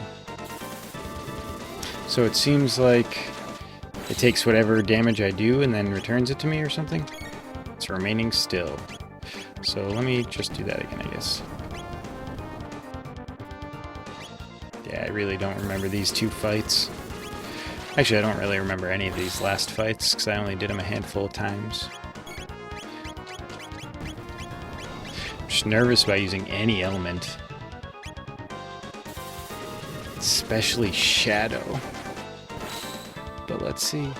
A: So it seems like it takes whatever damage I do and then returns it to me or something. It's remaining still. So let me just do that again, I guess. Yeah, I really don't remember these 2 fights. Actually, I don't really remember any of these last fights because I only did them a handful of times. I'm just nervous about using any element especially Shadow. But let's see.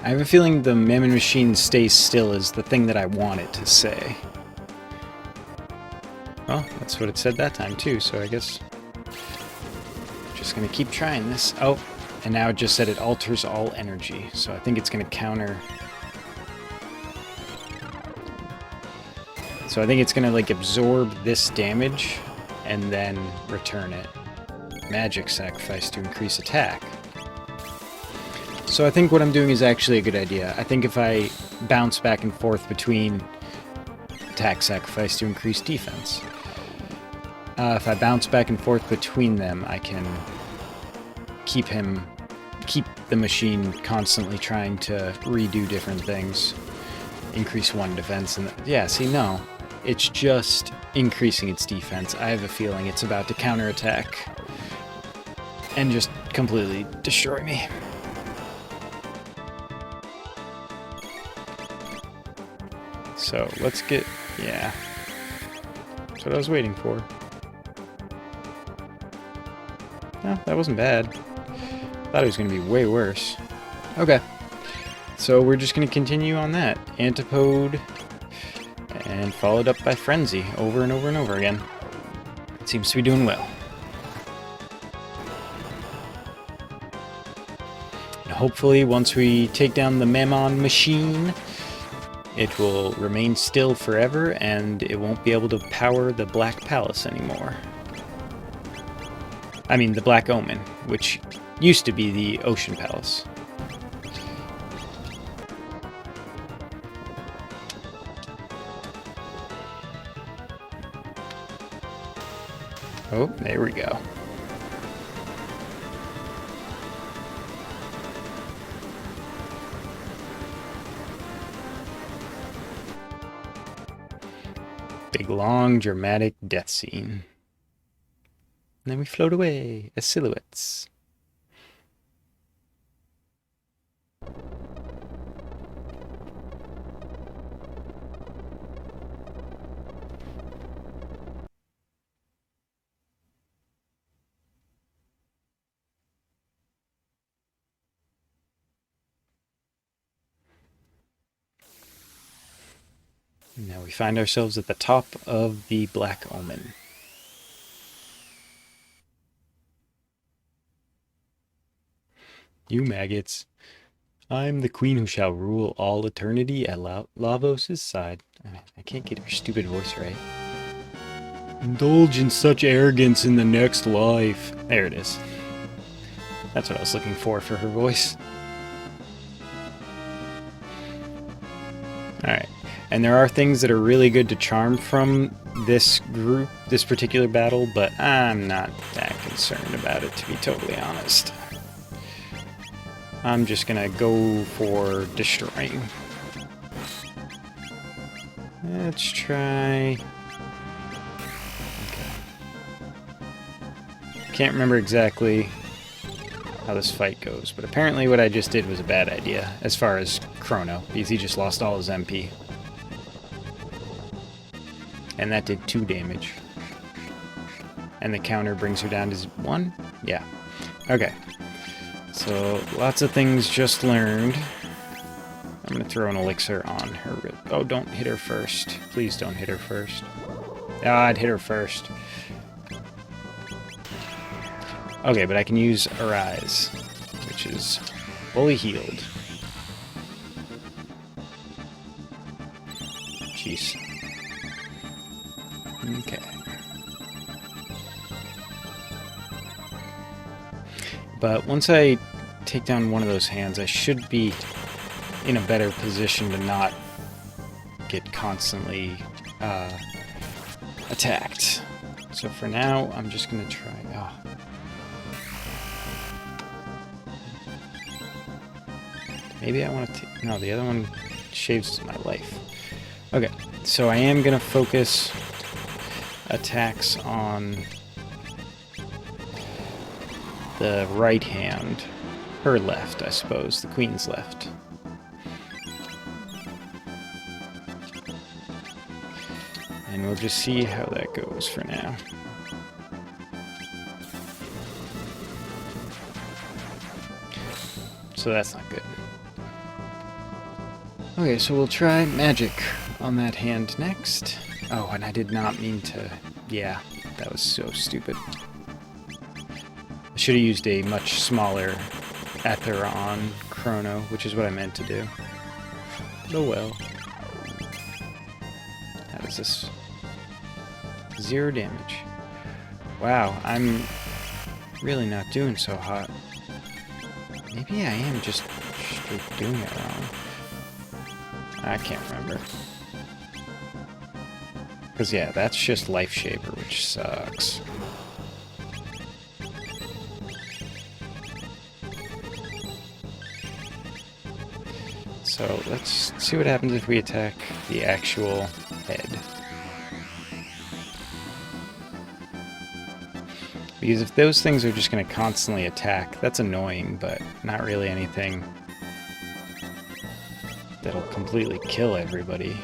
A: I have a feeling the Mammon Machine stays still is the thing that I want it to say. Well, that's what it said that time too, so I guess just gonna keep trying this. Oh, and now it just said it alters all energy, so I think it's gonna counter. So I think it's gonna like absorb this damage and then return it. Magic sacrifice to increase attack. So I think what I'm doing is actually a good idea. I think if I bounce back and forth between attack sacrifice to increase defense. If I bounce back and forth between them, I can keep the machine constantly trying to redo different things. Increase one defense and yeah, see, no. It's just increasing its defense. I have a feeling it's about to counterattack and just completely destroy me. So let's get, yeah, that's what I was waiting for. Oh, that wasn't bad. Thought it was going to be way worse. Okay, so we're just going to continue on that. Antipode, and followed up by Frenzy, over and over and over again. It seems to be doing well. And hopefully, once we take down the Mammon Machine, it will remain still forever, and it won't be able to power the Black Palace anymore. I mean, the Black Omen, which used to be the Ocean Palace. Oh, there we go. Big, long, dramatic death scene. And then we float away as silhouettes. Now we find ourselves at the top of the Black Omen. You maggots. I'm the queen who shall rule all eternity at Lavos' side. I can't get her stupid voice right. Indulge in such arrogance in the next life. There it is. That's what I was looking for her voice. Alright. And there are things that are really good to charm from this group, this particular battle, but I'm not that concerned about it, to be totally honest. I'm just gonna go for destroying. Let's try... Okay. Can't remember exactly how this fight goes, but apparently what I just did was a bad idea, as far as Chrono, because he just lost all his MP. And that did 2 damage. And the counter brings her down to 1? Yeah. Okay. So, lots of things just learned. I'm going to throw an elixir on her. Oh, don't hit her first. Please don't hit her first. Ah, I'd hit her first. Okay, but I can use Arise, which is fully healed. Jeez. Okay. But once I take down one of those hands, I should be in a better position to not get constantly attacked. So for now, I'm just going to try... Oh. Maybe I want to... No, the other one shaves my life. Okay, so I am going to focus attacks on the right hand. Her left, I suppose. The queen's left. And we'll just see how that goes for now. So that's not good. Okay, so we'll try magic on that hand next. Oh, and I did not mean to... Yeah, that was so stupid. I should have used a much smaller Ether on Chrono, which is what I meant to do. Oh well. How does this... 0 damage. Wow, I'm really not doing so hot. Maybe I am just straight doing it wrong. I can't remember. Because yeah, that's just Life Shaper, which sucks. So let's see what happens if we attack the actual head. Because if those things are just going to constantly attack, that's annoying, but not really anything that'll completely kill everybody.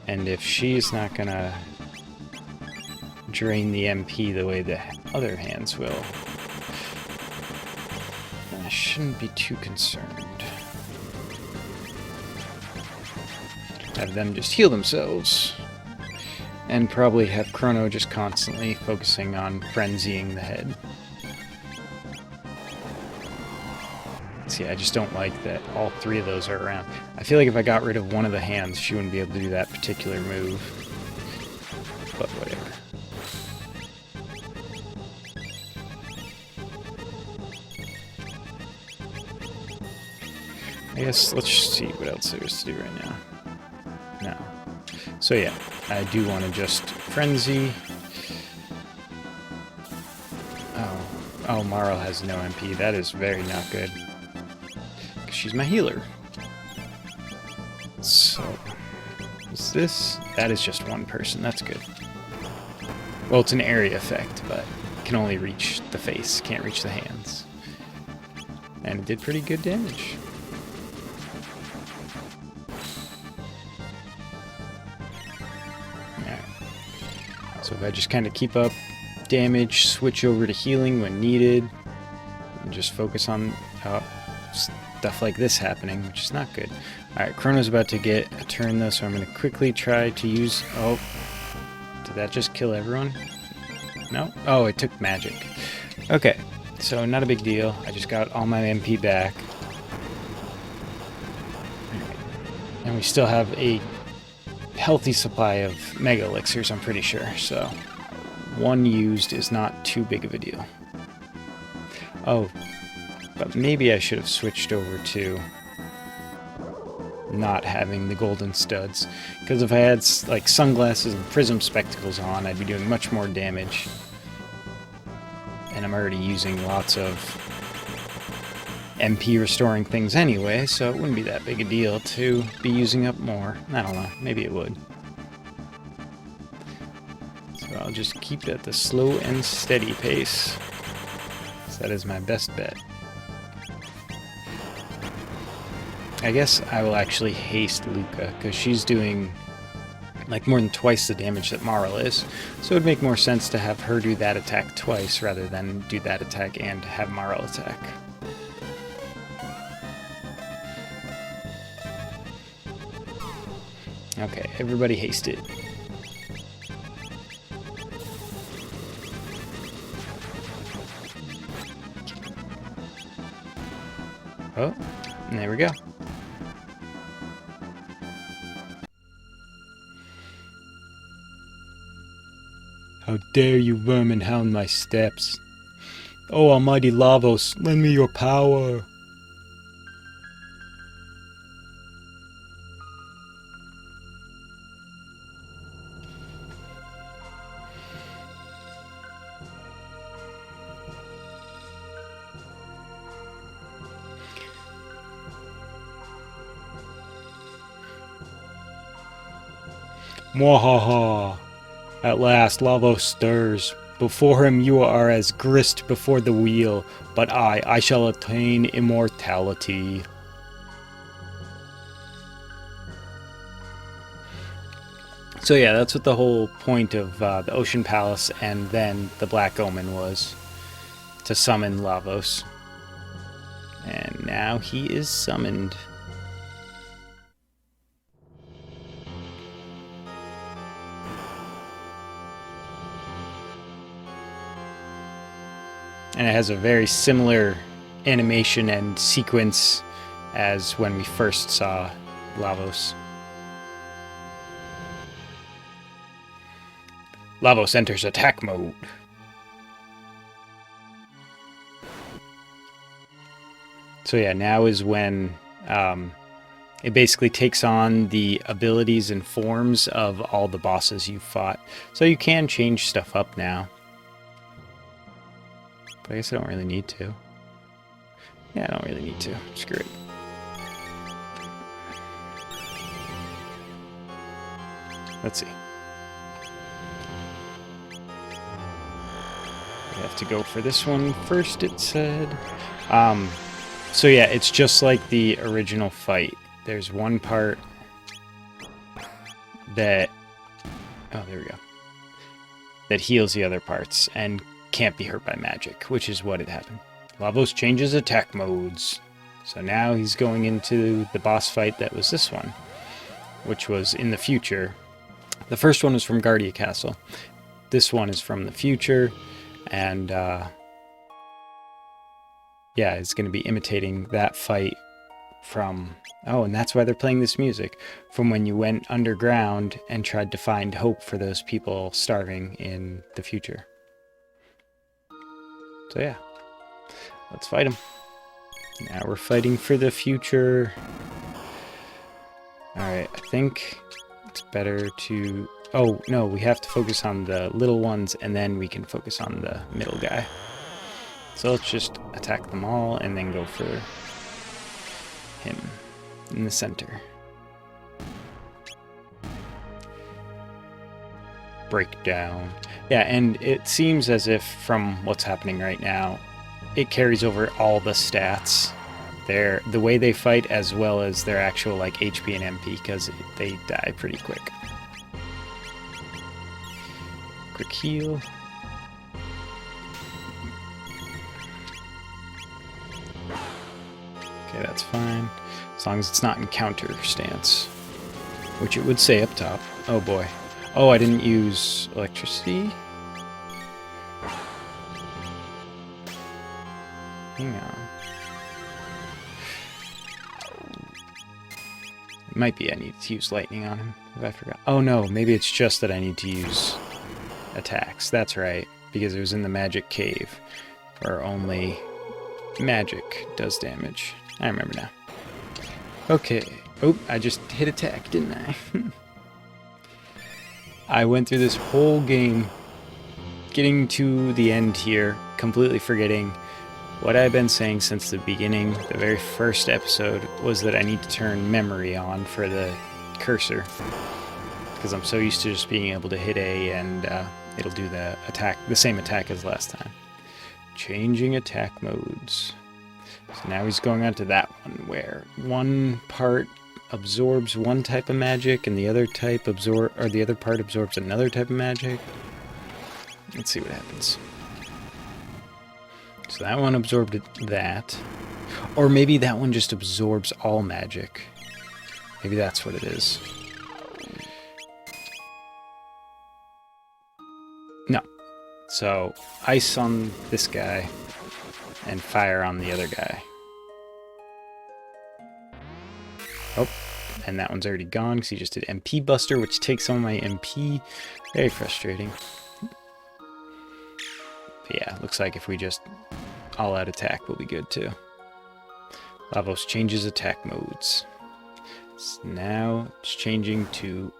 A: And if she's not going to drain the MP the way the other hands will, then I shouldn't be too concerned. Have them just heal themselves, and probably have Chrono just constantly focusing on frenzying the head. See, I just don't like that all 3 of those are around. I feel like if I got rid of one of the hands, she wouldn't be able to do that particular move. But whatever. I guess let's see what else there is to do right now. No. So yeah, I do want to just frenzy. Oh, Marl has no MP. That is very not good. She's my healer. So, is this? That is just one person. That's good. Well, it's an area effect, but can only reach the face, can't reach the hands. And it did pretty good damage. So if I just kind of keep up damage, switch over to healing when needed, and just focus on stuff like this happening, which is not good. Alright, Chrono's about to get a turn though, so I'm going to quickly try to use... Oh, did that just kill everyone? No? Oh, it took magic. Okay, so not a big deal. I just got all my MP back. And we still have a healthy supply of Mega Elixirs, I'm pretty sure, so 1 used is not too big of a deal. Oh, but maybe I should have switched over to not having the golden studs, because if I had like sunglasses and prism spectacles on, I'd be doing much more damage. And I'm already using lots of MP restoring things anyway, so it wouldn't be that big a deal to be using up more. I don't know, maybe it would. So I'll just keep at the slow and steady pace. So that is my best bet. I guess I will actually haste Luca, because she's doing like more than twice the damage that Marl is. So it would make more sense to have her do that attack twice rather than do that attack and have Marl attack. Okay, everybody haste it. Oh, and there we go. How dare you vermin hound my steps? Oh, almighty Lavos, lend me your power. Mwahaha! At last, Lavos stirs. Before him you are as grist before the wheel, but I shall attain immortality. So yeah, that's what the whole point of the Ocean Palace and then the Black Omen was. To summon Lavos. And now he is summoned. And it has a very similar animation and sequence as when we first saw Lavos. Lavos enters attack mode. So yeah, now is when it basically takes on the abilities and forms of all the bosses you've fought. So you can change stuff up now. But I guess I don't really need to. Yeah, I don't really need to. Screw it. Let's see. We have to go for this one first, it said. So yeah, it's just like the original fight. There's one part that... Oh, there we go. That heals the other parts and can't be hurt by magic, which is what had happened. Lavos changes attack modes. So now he's going into the boss fight that was this one, which was in the future. The first one was from Guardia Castle. This one is from the future, and yeah, it's going to be imitating that fight from... Oh, and that's why they're playing this music. From when you went underground and tried to find hope for those people starving in the future. So yeah, let's fight him. Now we're fighting for the future. Alright, I think it's better to... Oh, no, we have to focus on the little ones, and then we can focus on the middle guy. So let's just attack them all, and then go for him in the center. Breakdown. Yeah, and it seems as if, from what's happening right now, it carries over all the stats. The way they fight, as well as their actual like HP and MP, because they die pretty quick. Quick heal. Okay, that's fine. As long as it's not in counter stance. Which it would say up top. Oh boy. Oh, I didn't use electricity? Hang on. It might be I need to use lightning on him, if I forgot. Oh no, maybe it's just that I need to use attacks. That's right, because it was in the magic cave, where only magic does damage. I remember now. Okay. Oh, I just hit attack, didn't I? I went through this whole game, getting to the end here, completely forgetting what I've been saying since the beginning. The very first episode was that I need to turn memory on for the cursor, because I'm so used to just being able to hit A and it'll do the attack, the same attack as last time. Changing attack modes. So now he's going on to that one, where one part absorbs one type of magic and the other type the other part absorbs another type of magic. Let's see what happens. So that one absorbed that. Or maybe that one just absorbs all magic. Maybe that's what it is. No. So ice on this guy and fire on the other guy. Oh, and that one's already gone because he just did MP Buster, which takes some of my MP. Very frustrating. But yeah, looks like if we just all-out attack, we'll be good too. Lavos changes attack modes. So now it's changing to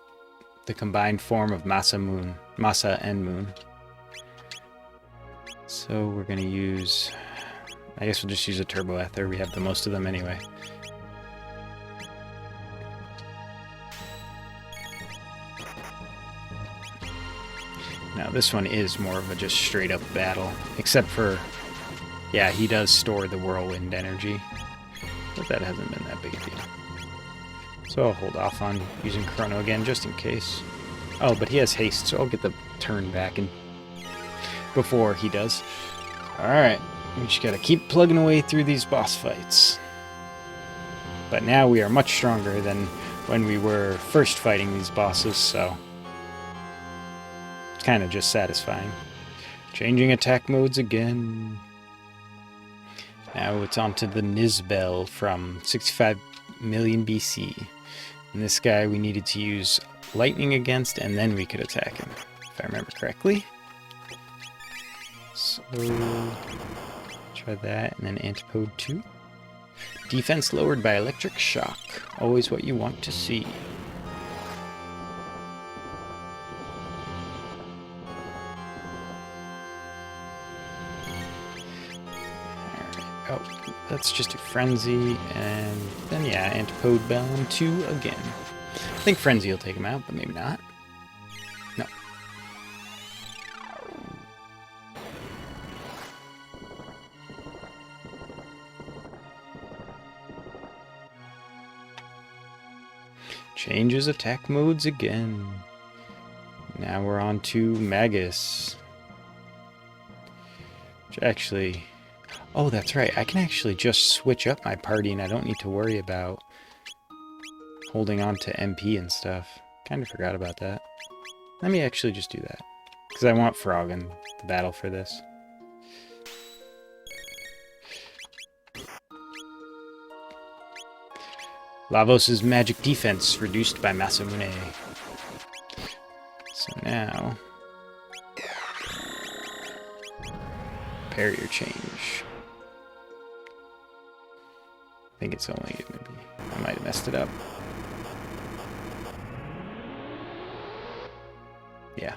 A: the combined form of Masa and Moon. So we're going to use... I guess we'll just use a Turbo Ether. We have the most of them anyway. Now this one is more of a just straight up battle, except for, yeah, he does store the whirlwind energy, but that hasn't been that big a deal. So I'll hold off on using Chrono again just in case. Oh, but he has haste, so I'll get the turn back in before he does. Alright, we just gotta keep plugging away through these boss fights. But now we are much stronger than when we were first fighting these bosses, so it's kind of just satisfying. Changing attack modes again. Now it's on to the Nizbel from 65 million BC. And this guy we needed to use lightning against, and then we could attack him, if I remember correctly. So, try that, and then Antipode 2. Defense lowered by electric shock. Always what you want to see. Alright, oh, let's just do Frenzy, and then yeah, Antipode Bound 2 again. I think Frenzy will take him out, but maybe not. No. Changes attack modes again. Now we're on to Magus. Which actually... Oh, that's right. I can actually just switch up my party and I don't need to worry about holding on to MP and stuff. Kind of forgot about that. Let me actually just do that. Because I want Frog in the battle for this. Lavos' magic defense reduced by Masamune. So now... barrier change. I think it's only gonna be... I might have messed it up. Yeah.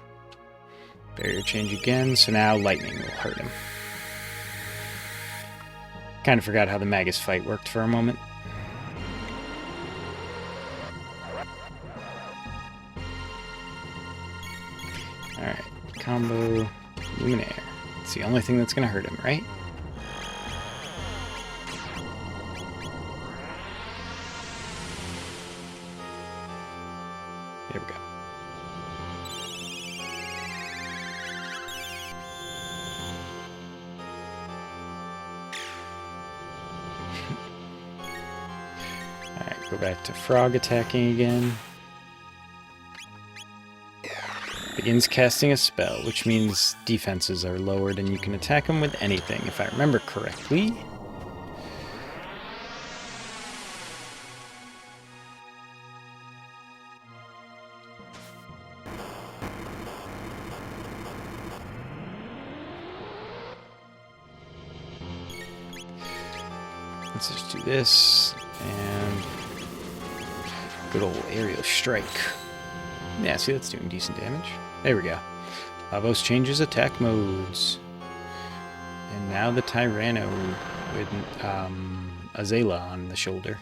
A: Barrier change again, so now lightning will hurt him. Kind of forgot how the Magus fight worked for a moment. Alright, combo Luminaire. It's the only thing that's gonna hurt him, right? There we go. Alright, go back to Frog attacking again. Begins casting a spell, which means defenses are lowered and you can attack him with anything, if I remember correctly. Let's just do this, and good old aerial strike. Yeah, see, that's doing decent damage. There we go. Lavos changes attack modes. And now the Tyranno with Azala on the shoulder.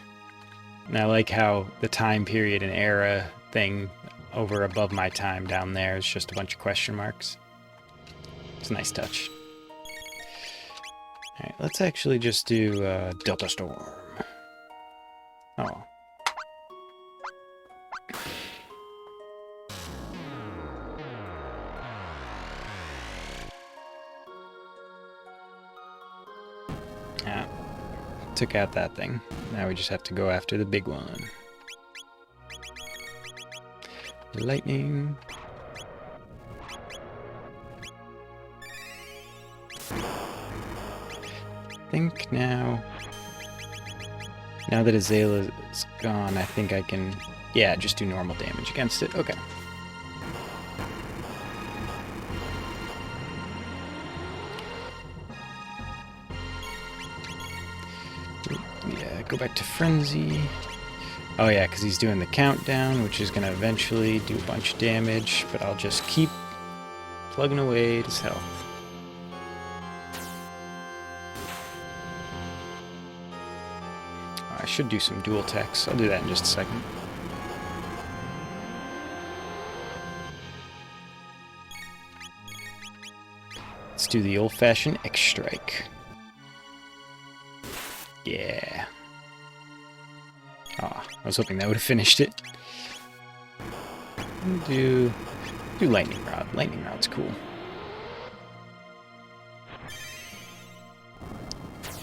A: And I like how the time period and era thing over above my time down there is just a bunch of question marks. It's a nice touch. Alright, let's actually just do Delta Storm. Oh. Yeah, took out that thing. Now we just have to go after the big one. Lightning. I think now that Azala is gone, I think I can, yeah, just do normal damage against it. Okay. Yeah, go back to Frenzy. Oh yeah, because he's doing the countdown, which is going to eventually do a bunch of damage, but I'll just keep plugging away at his health. I should do some dual attacks. I'll do that in just a second. Let's do the old-fashioned X-Strike. Yeah. Aw, I was hoping that would have finished it. Do Lightning Rod. Lightning Rod's cool.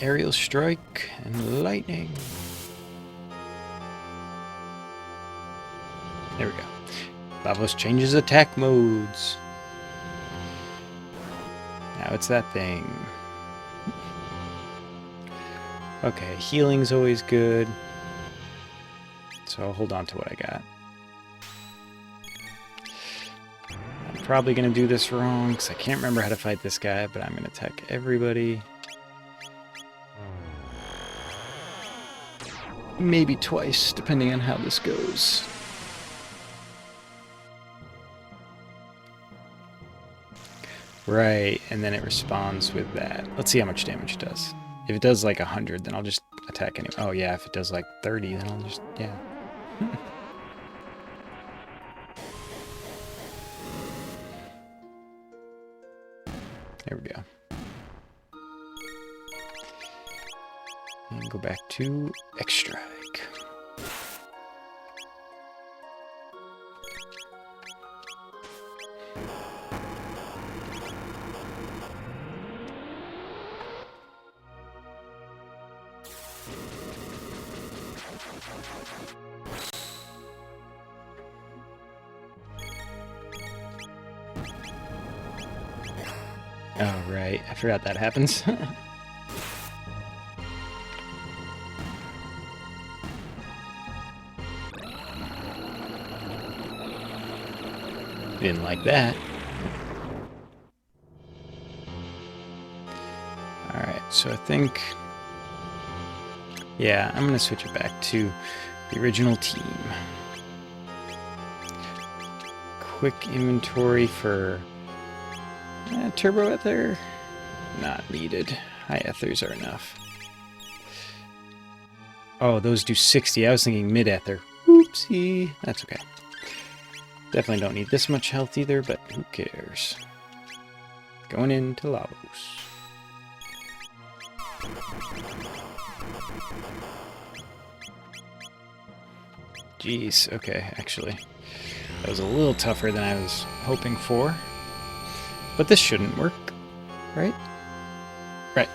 A: Aerial Strike and Lightning. There we go. Lavos changes attack modes. Now it's that thing. Okay, healing's always good. So I'll hold on to what I got. I'm probably going to do this wrong because I can't remember how to fight this guy, but I'm going to attack everybody. Maybe twice, depending on how this goes. Right, and then it responds with that. Let's see how much damage it does. If it does like 100, then I'll just attack anyway. Oh yeah, if it does like 30, then I'll just, yeah. There we go. And go back to X-Strike. Oh, right. I forgot that happens. Didn't like that. Alright, so I think... yeah, I'm going to switch it back to the original team. Quick inventory for... turbo ether? Not needed. High ethers are enough. Oh, those do 60. I was thinking mid ether. Oopsie. That's okay. Definitely don't need this much health either, but who cares? Going into Lavos. Jeez, okay, actually. That was a little tougher than I was hoping for. But this shouldn't work, right? Right.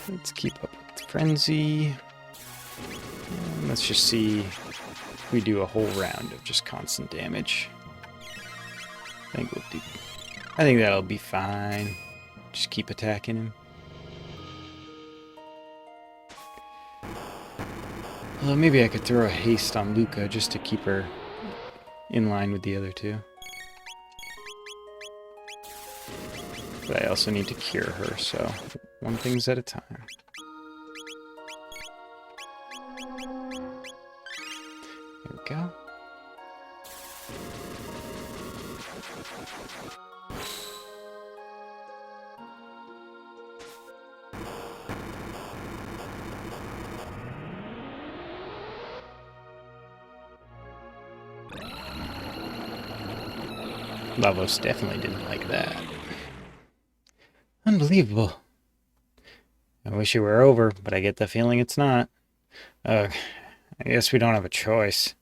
A: Let's keep up with the frenzy. And let's just see if we do a whole round of just constant damage. I think that'll be fine. Just keep attacking him. Although maybe I could throw a haste on Luca just to keep her in line with the other two. But I also need to cure her, so one thing's at a time. There we go. Lavos definitely didn't like that. Unbelievable. I wish it were over, but I get the feeling it's not. I guess we don't have a choice.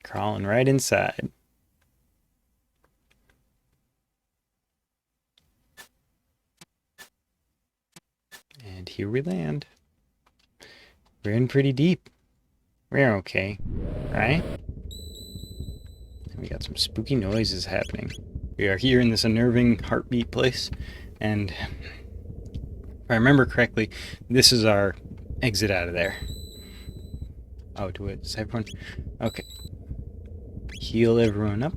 A: Crawling right inside. And here we land. We're in pretty deep. We're okay, right? We got some spooky noises happening. We are here in this unnerving heartbeat place, and if I remember correctly, this is our exit out of there. Oh, do it. Is everyone? Okay. Heal everyone up,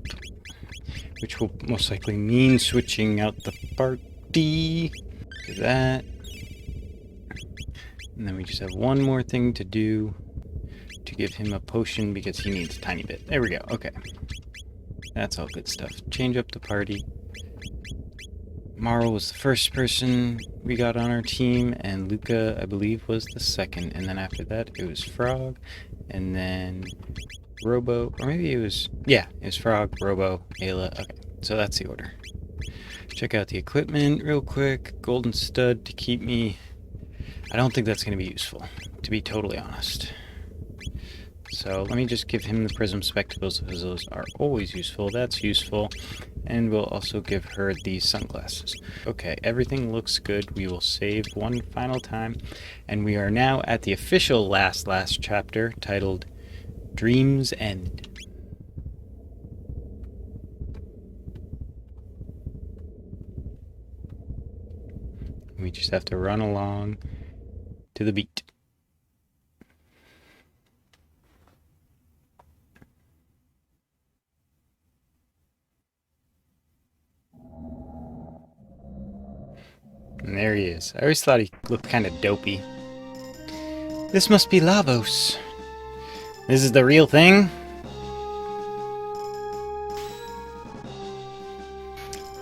A: which will most likely mean switching out the party. Do that. And then we just have one more thing to do to give him a potion because he needs a tiny bit. There we go. Okay. That's all good stuff. Change up the party. Marl was the first person we got on our team, and Luca, I believe, was the second. And then after that, it was Frog, And then Robo, or maybe it was, yeah, it was Frog, Robo, Ayla. Okay, so that's the order. Check out the equipment real quick. Golden stud to keep me... I don't think that's going to be useful, to be totally honest. So let me just give him the prism spectacles, because those are always useful. That's useful. And we'll also give her these sunglasses. Okay, everything looks good. We will save one final time. And we are now at the official last chapter, titled Dream's End. We just have to run along to the beat. And there he is. I always thought he looked kind of dopey. This must be Lavos. This is the real thing?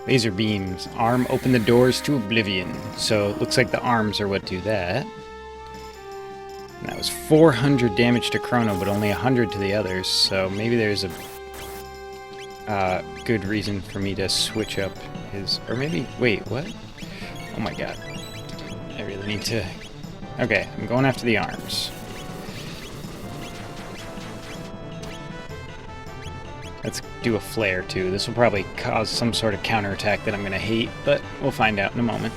A: Laser beams. Arm open the doors to oblivion. So it looks like the arms are what do that. And that was 400 damage to Chrono, but only 100 to the others. So maybe there's a good reason for me to switch up his... Or maybe... Wait, what? Oh my god. I really need to... Okay, I'm going after the arms. Let's do a flare too. This will probably cause some sort of counterattack that I'm going to hate, but we'll find out in a moment.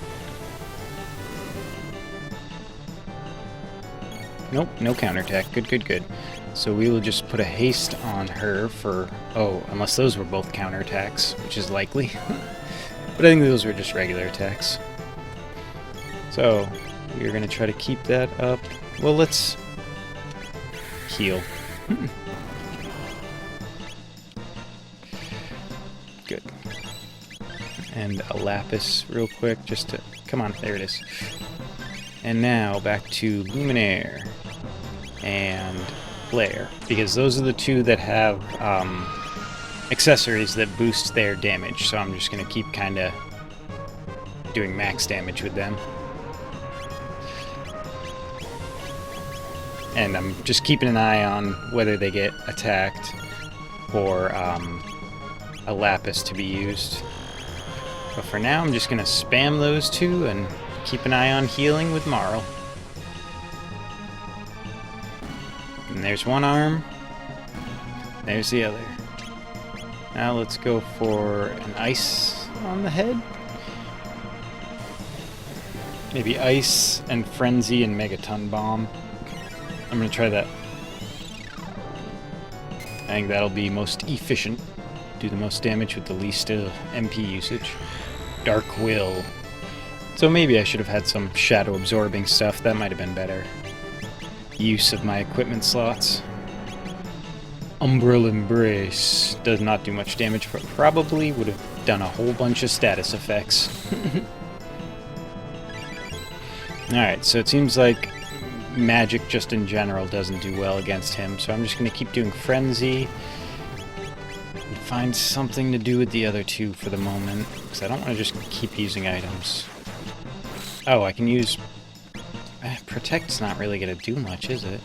A: Nope, no counterattack. Good, good, good. So we will just put a haste on her for... Oh, unless those were both counterattacks, which is likely. But I think those were just regular attacks. So, we're going to try to keep that up. Well, let's heal. Good. And a lapis real quick, just to... Come on, there it is. And now, back to Luminaire and Flare, because those are the two that have accessories that boost their damage, so I'm just going to keep kind of doing max damage with them. And I'm just keeping an eye on whether they get attacked or a lapis to be used. But for now, I'm just going to spam those two and keep an eye on healing with Marl. And there's one arm. There's the other. Now let's go for an ice on the head. Maybe ice and frenzy and megaton bomb. I'm going to try that. I think that'll be most efficient. Do the most damage with the least MP usage. Dark Will. So maybe I should have had some shadow absorbing stuff. That might have been better use of my equipment slots. Umbral Embrace. Does not do much damage, but probably would have done a whole bunch of status effects. Alright, so it seems like magic just in general doesn't do well against him, so I'm just going to keep doing Frenzy and find something to do with the other two for the moment, because I don't want to just keep using items. Oh, I can use... Protect's not really going to do much, is it?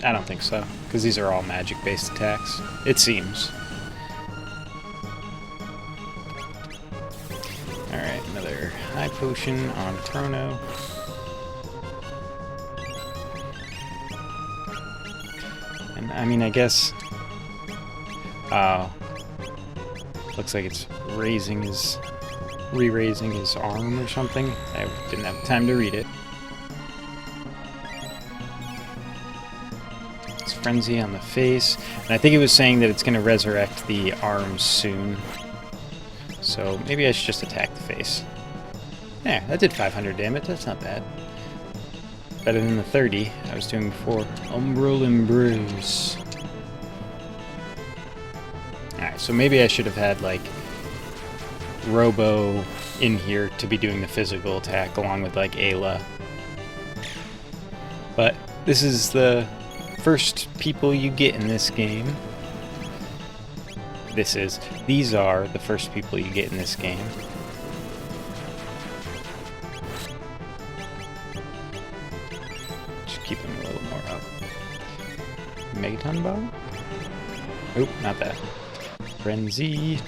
A: I don't think so, because these are all magic-based attacks. It seems. Alright, another high potion on Chrono. And, I mean, I guess... looks like it's re-raising his arm or something. I didn't have time to read it. It's Frenzy on the face. And I think it was saying that it's going to resurrect the arms soon. So maybe I should just attack the face. Yeah, that did 500 damage. That's not bad. Better than the 30 I was doing before. Umbral Embrace. Alright, so maybe I should have had, like, Robo in here to be doing the physical attack along with, like, Ayla. But this is the first people you get in this game. These are the first people you get in this game. Just keep him a little more up. Megaton bomb? Oop, not that. Frenzy.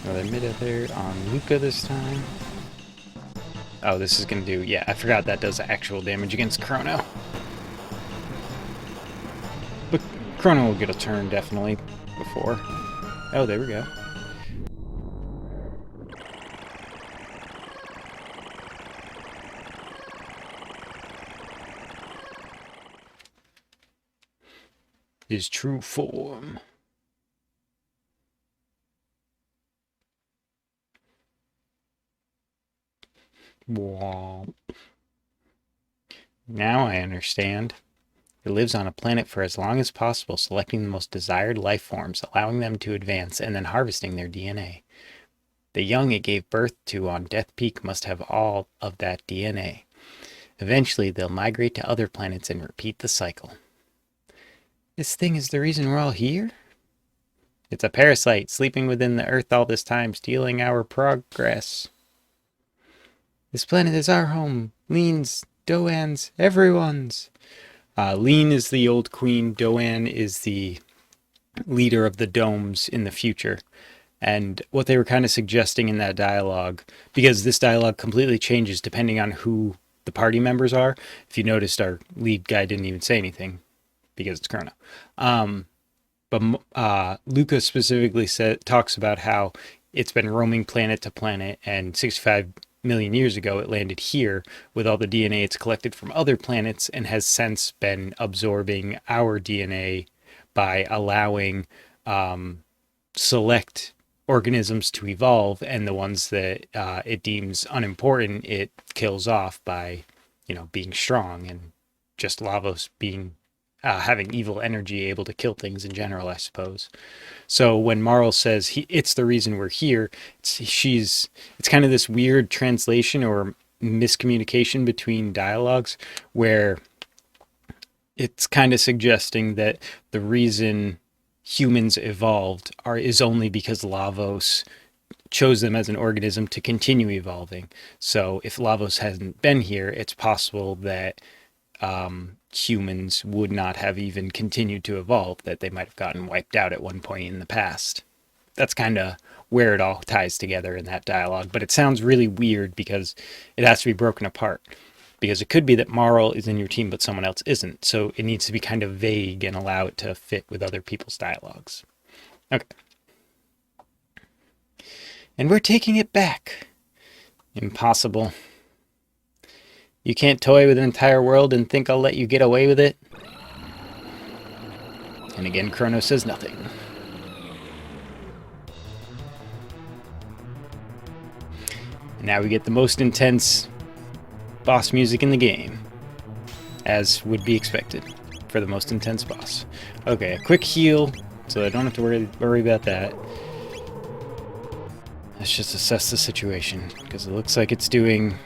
A: Another mid-ether on Luca this time. Oh, this is gonna do... Yeah, I forgot that does actual damage against Chrono. But Chrono will get a turn, definitely, before. Oh, there we go. His true form. Womp. Now I understand. It lives on a planet for as long as possible, selecting the most desired life forms, allowing them to advance, and then harvesting their DNA. The young it gave birth to on Death Peak must have all of that DNA. Eventually, they'll migrate to other planets and repeat the cycle. This thing is the reason we're all here? It's a parasite sleeping within the Earth all this time, stealing our progress. This planet is our home. Lean's, Doan's, everyone's. Lean is the old queen. Doan is the leader of the domes in the future. And what they were kind of suggesting in that dialogue, because this dialogue completely changes depending on who the party members are. If you noticed, our lead guy didn't even say anything because it's Chrono. But Luca specifically talks about how it's been roaming planet to planet, and 65 million years ago it landed here with all the DNA it's collected from other planets, and has since been absorbing our DNA by allowing select organisms to evolve, and the ones that it deems unimportant it kills off by, being strong, and just Lavos being having evil energy, able to kill things in general, I suppose. So when Marl says it's the reason we're here, it's kind of this weird translation or miscommunication between dialogues where it's kind of suggesting that the reason humans evolved is only because Lavos chose them as an organism to continue evolving. So if Lavos hasn't been here, it's possible that humans would not have even continued to evolve, that they might have gotten wiped out at one point in the past. That's kind of where it all ties together in that dialogue, but it sounds really weird because it has to be broken apart. Because it could be that Marl is in your team but someone else isn't, so it needs to be kind of vague and allow it to fit with other people's dialogues. Okay. And we're taking it back. Impossible. You can't toy with an entire world and think I'll let you get away with it? And again, Chrono says nothing. And now we get the most intense boss music in the game, as would be expected for the most intense boss. Okay, a quick heal, so I don't have to worry about that. Let's just assess the situation, because it looks like it's doing...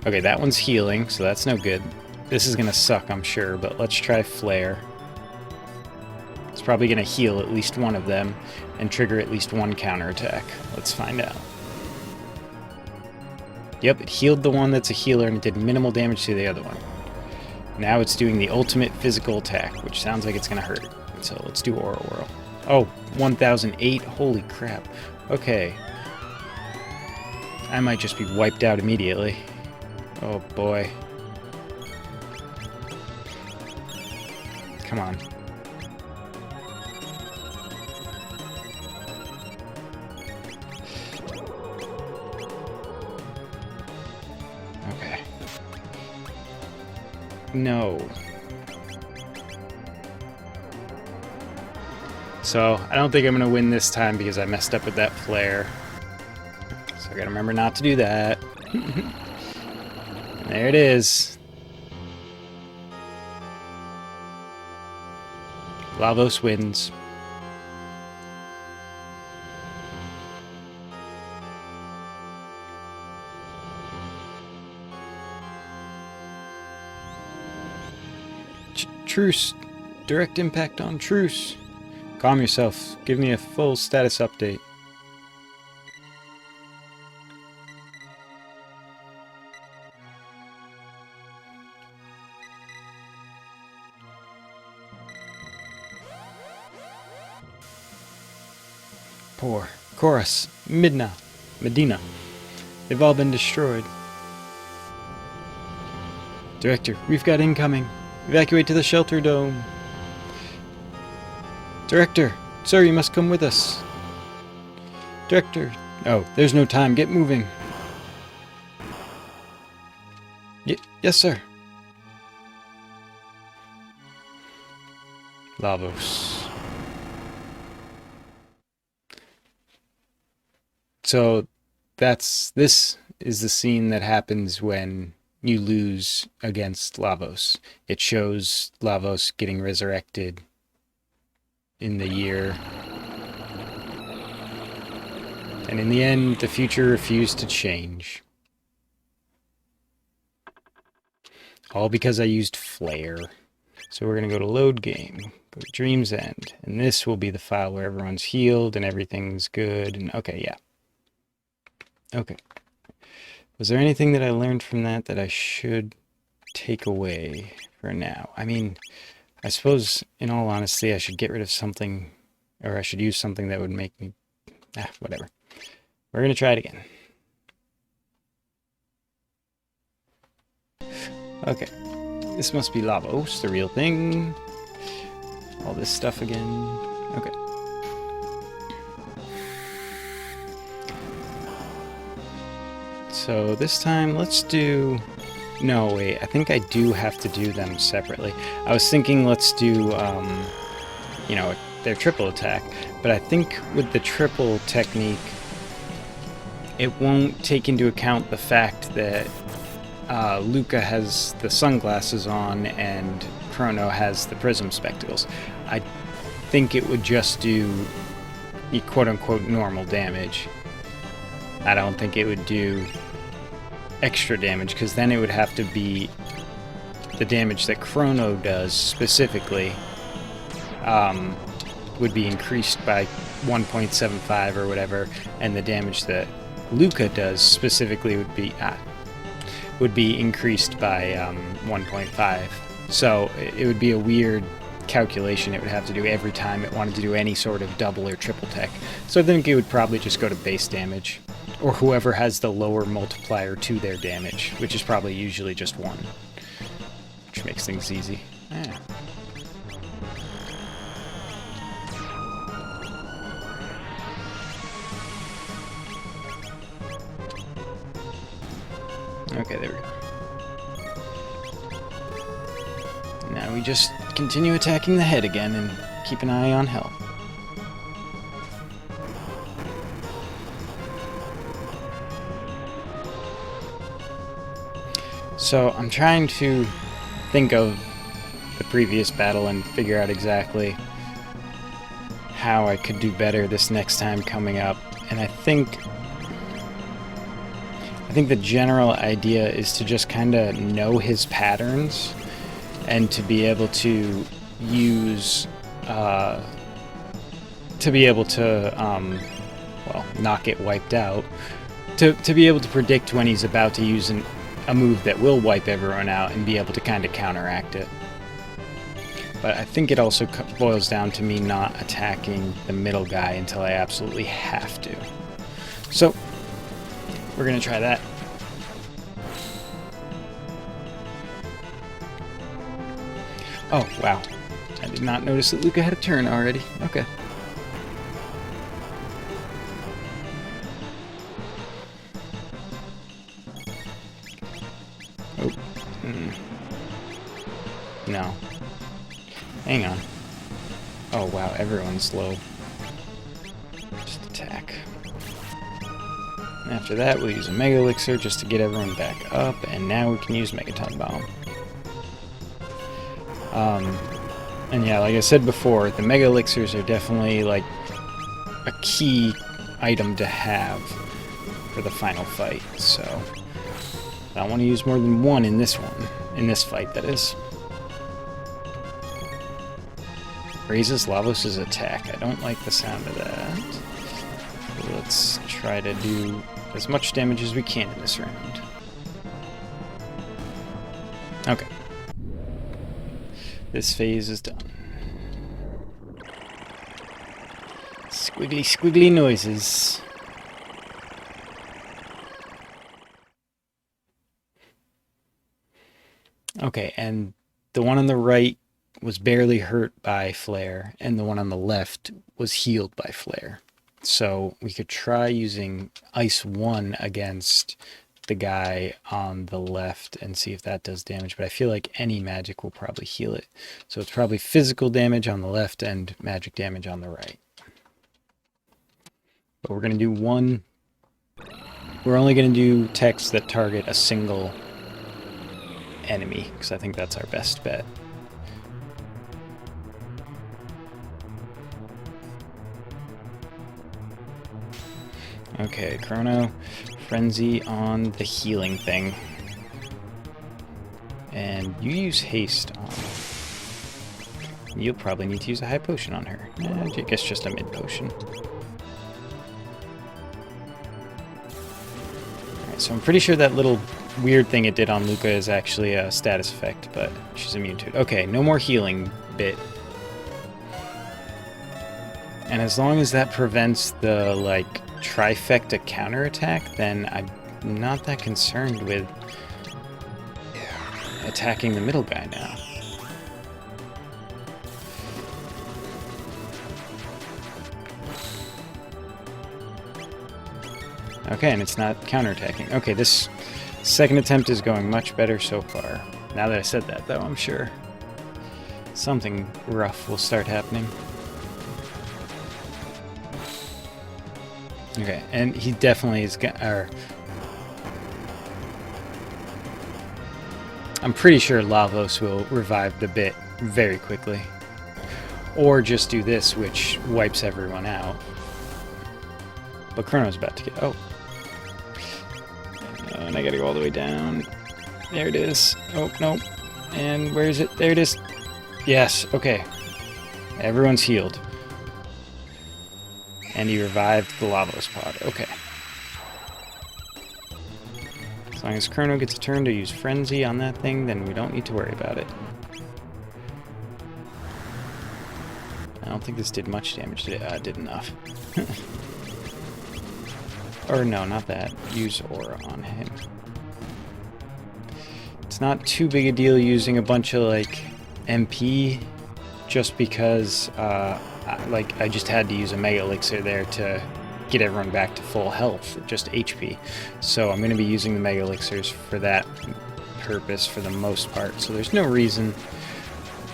A: Okay, that one's healing, so that's no good. This is gonna suck, I'm sure, but let's try Flare. It's probably gonna heal at least one of them and trigger at least one counterattack. Let's find out. Yep, it healed the one that's a healer and it did minimal damage to the other one. Now it's doing the ultimate physical attack, which sounds like it's gonna hurt it. So let's do Aura Whirl. Oh, 1008, holy crap. Okay. I might just be wiped out immediately. Oh boy. Come on. Okay. No. So, I don't think I'm gonna win this time because I messed up with that flare. So I gotta remember not to do that. There it is. Lavos wins. Truce. Direct impact on truce. Calm yourself. Give me a full status update. 4. Chorus. Medina. They've all been destroyed. Director, we've got incoming. Evacuate to the shelter dome. Director, sir, you must come with us. Director. Oh, there's no time. Get moving. Yes, sir. Lavos. So this is the scene that happens when you lose against Lavos. It shows Lavos getting resurrected in the year. And in the end, the future refused to change. All because I used Flare. So we're going to go to Load Game, go to Dream's End, and this will be the file where everyone's healed and everything's good. And okay, yeah. Okay. Was there anything that I learned from that I should take away for now? I mean, I suppose, in all honesty, I should get rid of something, or I should use something that would make me... whatever. We're going to try it again. Okay. This must be Lavos, the real thing. All this stuff again. Okay. So this time, let's do... No, wait. I think I do have to do them separately. I was thinking let's do, you know, their triple attack. But I think with the triple technique, it won't take into account the fact that Luca has the sunglasses on and Chrono has the prism spectacles. I think it would just do the quote-unquote normal damage. I don't think it would do extra damage, because then it would have to be the damage that Chrono does specifically would be increased by 1.75 or whatever, and the damage that Luca does specifically would be increased by 1.5. So it would be a weird calculation it would have to do every time it wanted to do any sort of double or triple tech. So I think it would probably just go to base damage, or whoever has the lower multiplier to their damage, which is probably usually just 1, which makes things easy. Yeah. Okay, there we go. Now we just continue attacking the head again and keep an eye on health. So I'm trying to think of the previous battle and figure out exactly how I could do better this next time coming up. And I think the general idea is to just kind of know his patterns and to be able to use, well, not get wiped out, to be able to predict when he's about to use a move that will wipe everyone out and be able to kind of counteract it. But I think it also boils down to me not attacking the middle guy until I absolutely have to. So, we're going to try that. Oh, wow. I did not notice that Luca had a turn already. Okay. Oh. No. Hang on. Oh, wow. Everyone's low. Just attack. And after that, we'll use a Mega Elixir just to get everyone back up, and now we can use Megaton Bomb. And yeah, like I said before, the Mega Elixirs are definitely, like, a key item to have for the final fight, so I don't want to use more than one in this fight, that is. Raises Lavos' attack. I don't like the sound of that. So let's try to do as much damage as we can in this round. Okay. This phase is done. Let's Squiggly, squiggly noises. Okay, and the one on the right was barely hurt by flare, and the one on the left was healed by flare. So we could try using Ice 1 against the guy on the left and see if that does damage, but I feel like any magic will probably heal it. So it's probably physical damage on the left and magic damage on the right. But we're going to do one. We're only going to do techs that target a single enemy, because I think that's our best bet. Okay, Chrono, Frenzy on the healing thing. And you use haste on. You'll probably need to use a high potion on her. I guess just a mid potion. Alright, so I'm pretty sure that little weird thing it did on Luca is actually a status effect, but she's immune to it. Okay, no more healing bit. And as long as that prevents the, like, trifecta counterattack, then I'm not that concerned with attacking the middle guy now. Okay, and it's not counterattacking. Okay, this second attempt is going much better so far. Now that I said that, though, I'm sure something rough will start happening. Okay, and he definitely is gonna... I'm pretty sure Lavos will revive the bit very quickly. Or just do this, which wipes everyone out. But Chrono's about to get... Oh. And I gotta go all the way down. There it is. Oh, no. And where is it? There it is. Yes, okay. Everyone's healed. And he revived the Lavos pod. Okay. As long as Chrono gets a turn to use Frenzy on that thing, then we don't need to worry about it. I don't think this did much damage. Did enough. Or no, not that. Use Aura on him. It's not too big a deal using a bunch of, like, MP, just because, I just had to use a Mega Elixir there to get everyone back to full health, just HP. So I'm going to be using the Mega Elixirs for that purpose for the most part. So there's no reason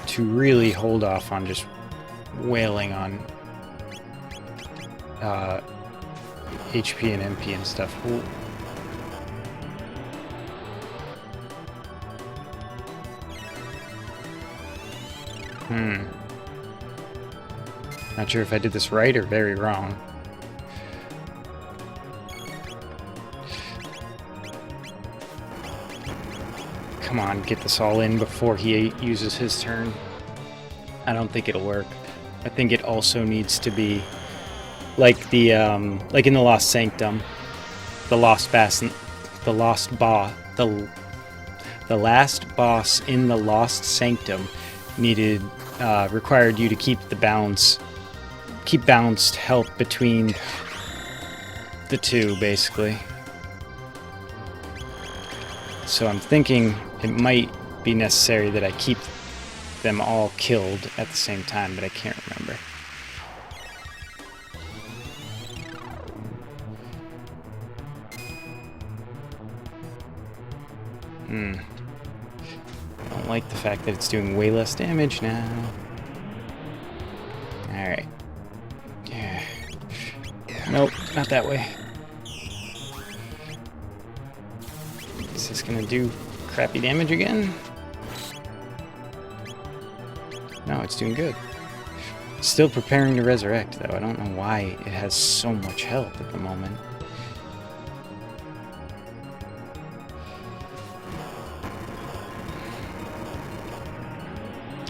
A: to really hold off on just wailing on HP and MP and stuff. Ooh. Not sure if I did this right or very wrong. Come on, get this all in before he uses his turn. I don't think it'll work. I think it also needs to be like the like in the Lost Sanctum, the last boss in the Lost Sanctum required you to keep balanced health between the two, basically. So I'm thinking it might be necessary that I keep them all killed at the same time, but I can't remember. I don't like the fact that it's doing way less damage now. Alright. Yeah. Nope, not that way. Is this gonna do crappy damage again? No, it's doing good. Still preparing to resurrect, though. I don't know why it has so much health at the moment.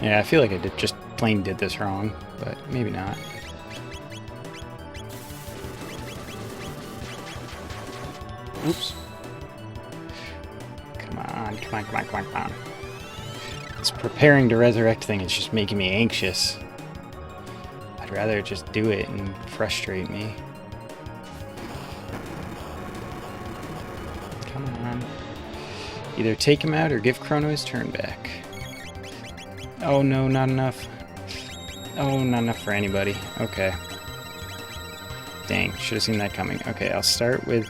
A: Yeah, I feel like I just plain did this wrong, but maybe not. Oops. Come on, come on, come on, come on, come on. This preparing to resurrect thing is just making me anxious. I'd rather just do it and frustrate me. Come on. Either take him out or give Chrono his turn back. Oh no, not enough. Oh, not enough for anybody. Okay. Dang, should have seen that coming. Okay, I'll start with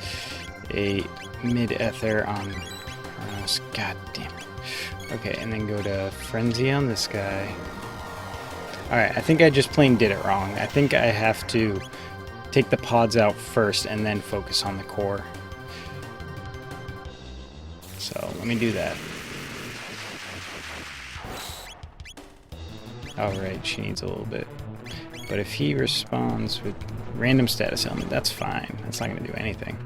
A: a mid-ether on Chronos. God damn it. Okay, and then go to Frenzy on this guy. Alright, I think I just plain did it wrong. I think I have to take the pods out first and then focus on the core. So, let me do that. Alright, she needs a little bit. But if he responds with random status element, that's fine. That's not going to do anything.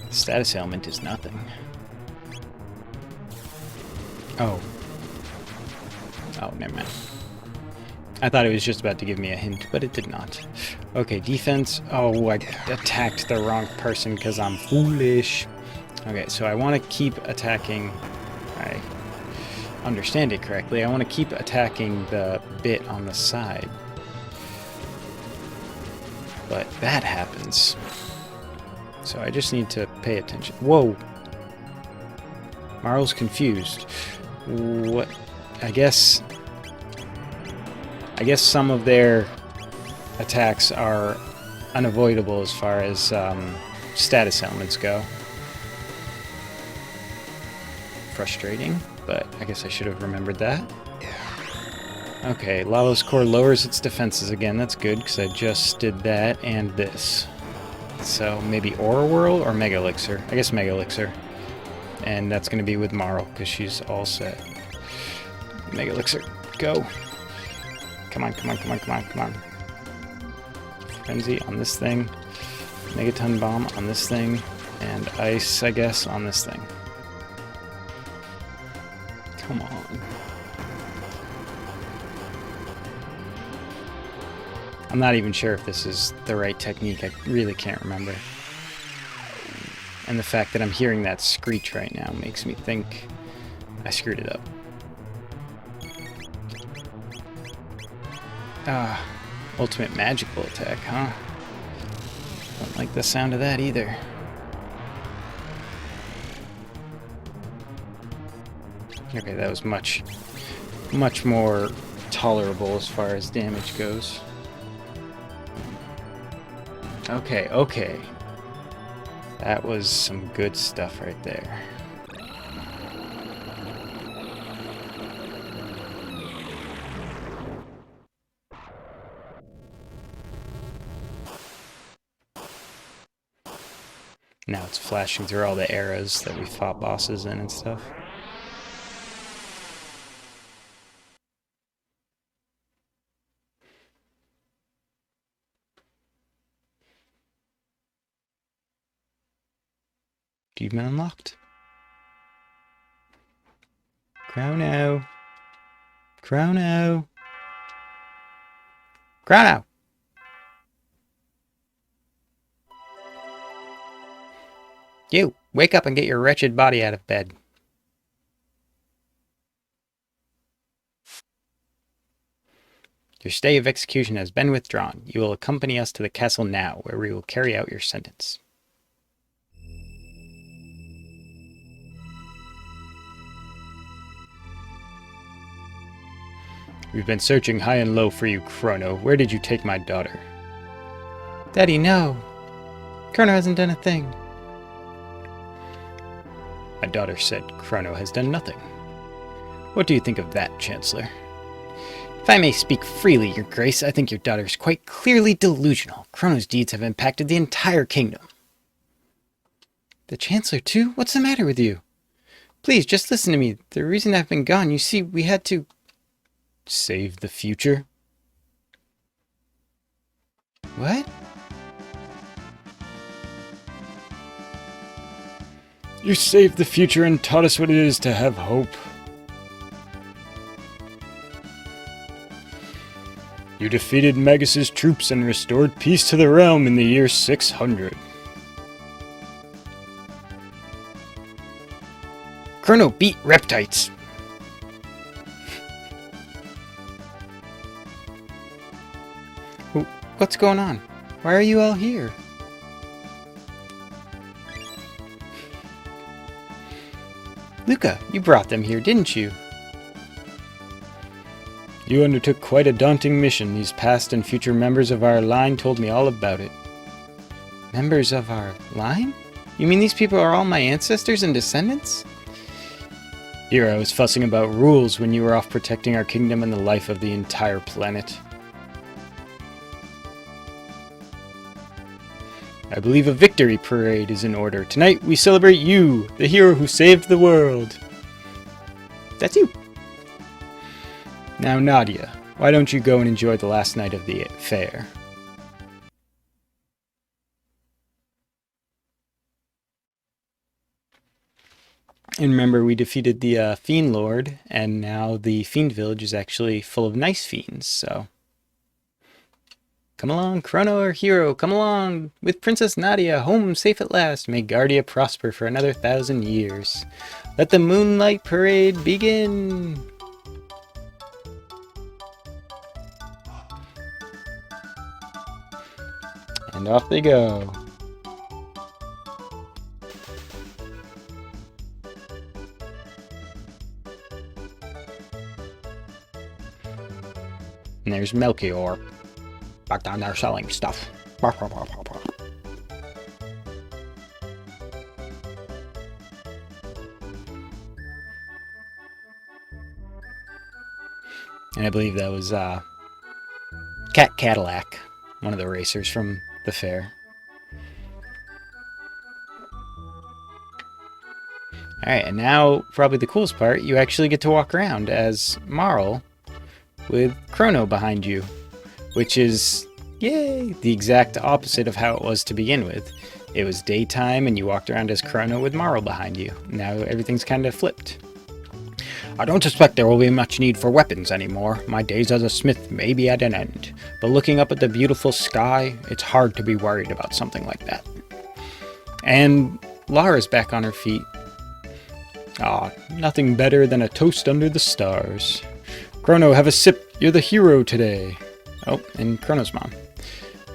A: The status element is nothing. Oh. Oh, never mind. I thought it was just about to give me a hint, but it did not. Okay, defense. Oh, I attacked the wrong person because I'm foolish. Okay, so I want to keep attacking. I understand it correctly. I want to keep attacking the bit on the side. But that happens. So I just need to pay attention. Whoa! Marl's confused. What? I guess some of their attacks are unavoidable as far as status elements go. Frustrating, but I guess I should have remembered that. Okay, Lavos core lowers its defenses again. That's good, because I just did that and this. So maybe Aura Whirl or Mega Elixir? I guess Mega Elixir. And that's going to be with Marl, because she's all set. Mega Elixir, go! Come on, come on, come on, come on, come on. Frenzy on this thing. Megaton Bomb on this thing. And Ice, I guess, on this thing. Come on. I'm not even sure if this is the right technique. I really can't remember. And the fact that I'm hearing that screech right now makes me think I screwed it up. Ah, ultimate magical attack, huh? Don't like the sound of that either. Okay, that was much more tolerable as far as damage goes. Okay, okay. That was some good stuff right there. Now it's flashing through all the eras that we fought bosses in and stuff. Achievement unlocked. Chrono. Chrono. Chrono! You! Wake up and get your wretched body out of bed. Your stay of execution has been withdrawn. You will accompany us to the castle now, where we will carry out your sentence. We've been searching high and low for you, Chrono. Where did you take my daughter? Daddy, no. Chrono hasn't done a thing. My daughter said Chrono has done nothing. What do you think of that, Chancellor? If I may speak freely, Your Grace, I think your daughter is quite clearly delusional. Chrono's deeds have impacted the entire kingdom. The Chancellor, too? What's the matter with you? Please, just listen to me. The reason I've been gone, you see, we had to... Save the future? What? You saved the future and taught us what it is to have hope. You defeated Magus's troops and restored peace to the realm in the year 600. Chrono beat Reptites. What's going on? Why are you all here? Luca, you brought them here, didn't you? You undertook quite a daunting mission. These past and future members of our line told me all about it. Members of our line? You mean these people are all my ancestors and descendants? Here I was fussing about rules when you were off protecting our kingdom and the life of the entire planet. I believe a victory parade is in order. Tonight we celebrate you, the hero who saved the world. That's you. Now, Nadia, why don't you go and enjoy the last night of the fair? And remember, we defeated the Fiend Lord, and now the Fiend Village is actually full of nice fiends, so... Come along, Chrono, our hero, come along! With Princess Nadia, home safe at last. May Guardia prosper for another 1,000 years. Let the Moonlight Parade begin! And off they go. And there's Melchior. Back down there selling stuff. And I believe that was Cat Cadillac, one of the racers from the fair. Alright, and now, probably the coolest part, you actually get to walk around as Marl with Chrono behind you, which is, yay, the exact opposite of how it was to begin with. It was daytime and you walked around as Chrono with Marl behind you. Now everything's kind of flipped. I don't suspect there will be much need for weapons anymore. My days as a smith may be at an end. But looking up at the beautiful sky, it's hard to be worried about something like that. And Lara's back on her feet. Ah, nothing better than a toast under the stars. Chrono, have a sip. You're the hero today. Oh, and Chrono's mom.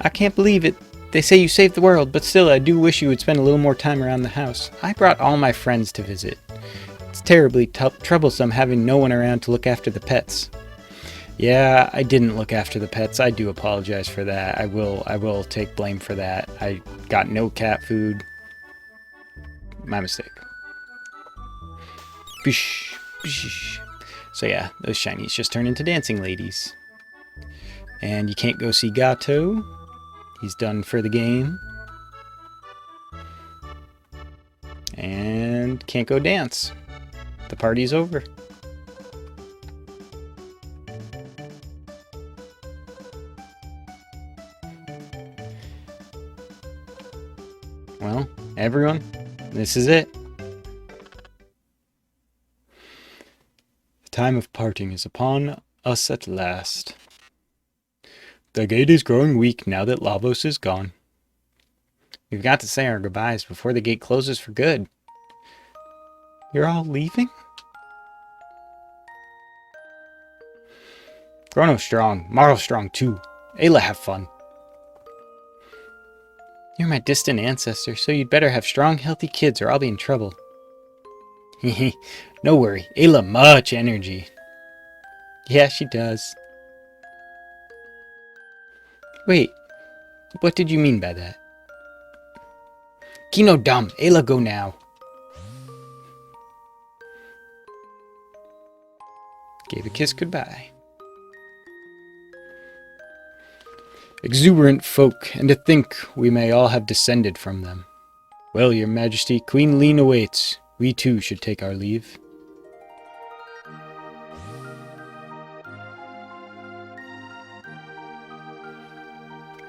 A: I can't believe it. They say you saved the world, but still I do wish you would spend a little more time around the house. I brought all my friends to visit. It's terribly troublesome having no one around to look after the pets. Yeah, I didn't look after the pets. I do apologize for that. I will take blame for that. I got no cat food. My mistake. Bish, bish. So yeah, those shinies just turn into dancing ladies. And you can't go see Gato. He's done for the game. And can't go dance. The party's over. Well, everyone, this is it. The time of parting is upon us at last. The gate is growing weak now that Lavos is gone. We've got to say our goodbyes before the gate closes for good. You're all leaving? Chrono's strong, Marl's strong too. Ayla, have fun. You're my distant ancestor, so you'd better have strong, healthy kids or I'll be in trouble. Hehe, no worry, Ayla much energy. Yeah, she does. Wait, what did you mean by that? Kino dumb, Ayla go now. Gave a kiss goodbye. Exuberant folk, and to think we may all have descended from them. Well, your majesty, Queen Lean awaits. We too should take our leave.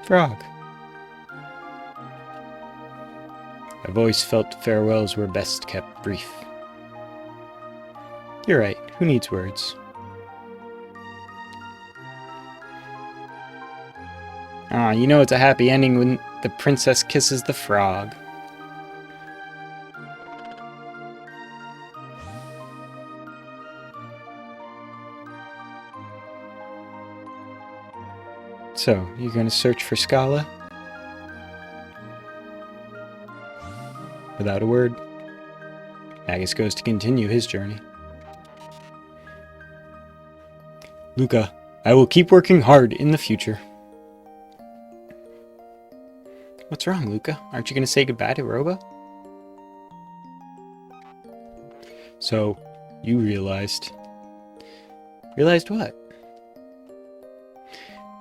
A: Frog. I've always felt farewells were best kept brief. You're right, who needs words? Ah, you know it's a happy ending when the princess kisses the frog. So, you're going to search for Scala? Without a word, Magus goes to continue his journey. Luca, I will keep working hard in the future. What's wrong, Luca? Aren't you going to say goodbye to Robo? So, you realized... Realized what?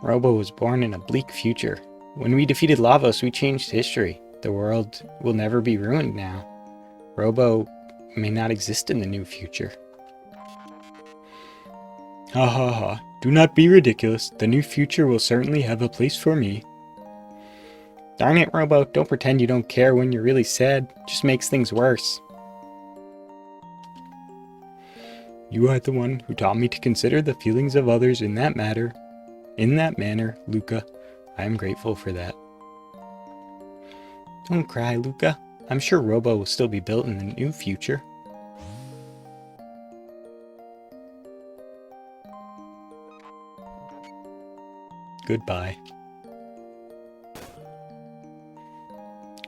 A: Robo was born in a bleak future. When we defeated Lavos, we changed history. The world will never be ruined now. Robo may not exist in the new future. Ha ha ha. Do not be ridiculous. The new future will certainly have a place for me. Darn it, Robo. Don't pretend you don't care when you're really sad. It just makes things worse. You are the one who taught me to consider the feelings of others in that manner, Luca. I am grateful for that. Don't cry, Luca. I'm sure Robo will still be built in the new future. Goodbye.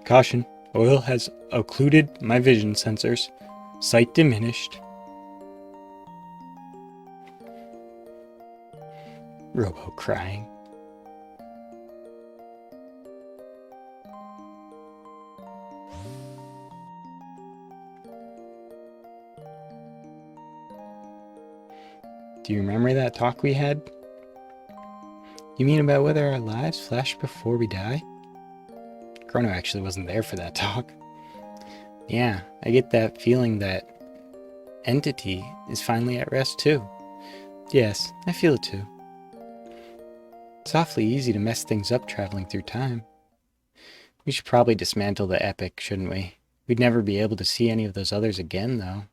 A: Caution. Oil has occluded my vision sensors. Sight diminished. Robo crying. Do you remember that talk we had? You mean about whether our lives flash before we die? Chrono actually wasn't there for that talk. Yeah, I get that feeling that entity is finally at rest too. Yes, I feel it too. It's awfully easy to mess things up traveling through time. We should probably dismantle the epic, shouldn't we? We'd never be able to see any of those others again, though.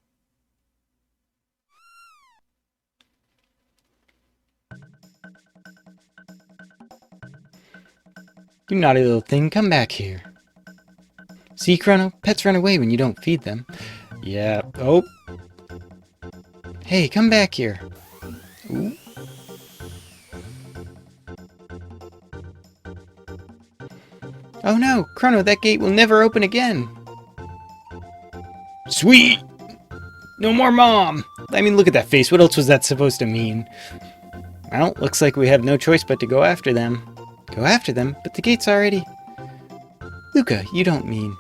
A: You naughty little thing, come back here. See, Chrono? Pets run away when you don't feed them. Yeah. Oh. Hey, come back here. Ooh. Oh no, Chrono, that gate will never open again. Sweet! No more Mom! I mean, look at that face. What else was that supposed to mean? Well, looks like we have no choice but to go after them. Go after them? But the gate's already... Luca, you don't mean...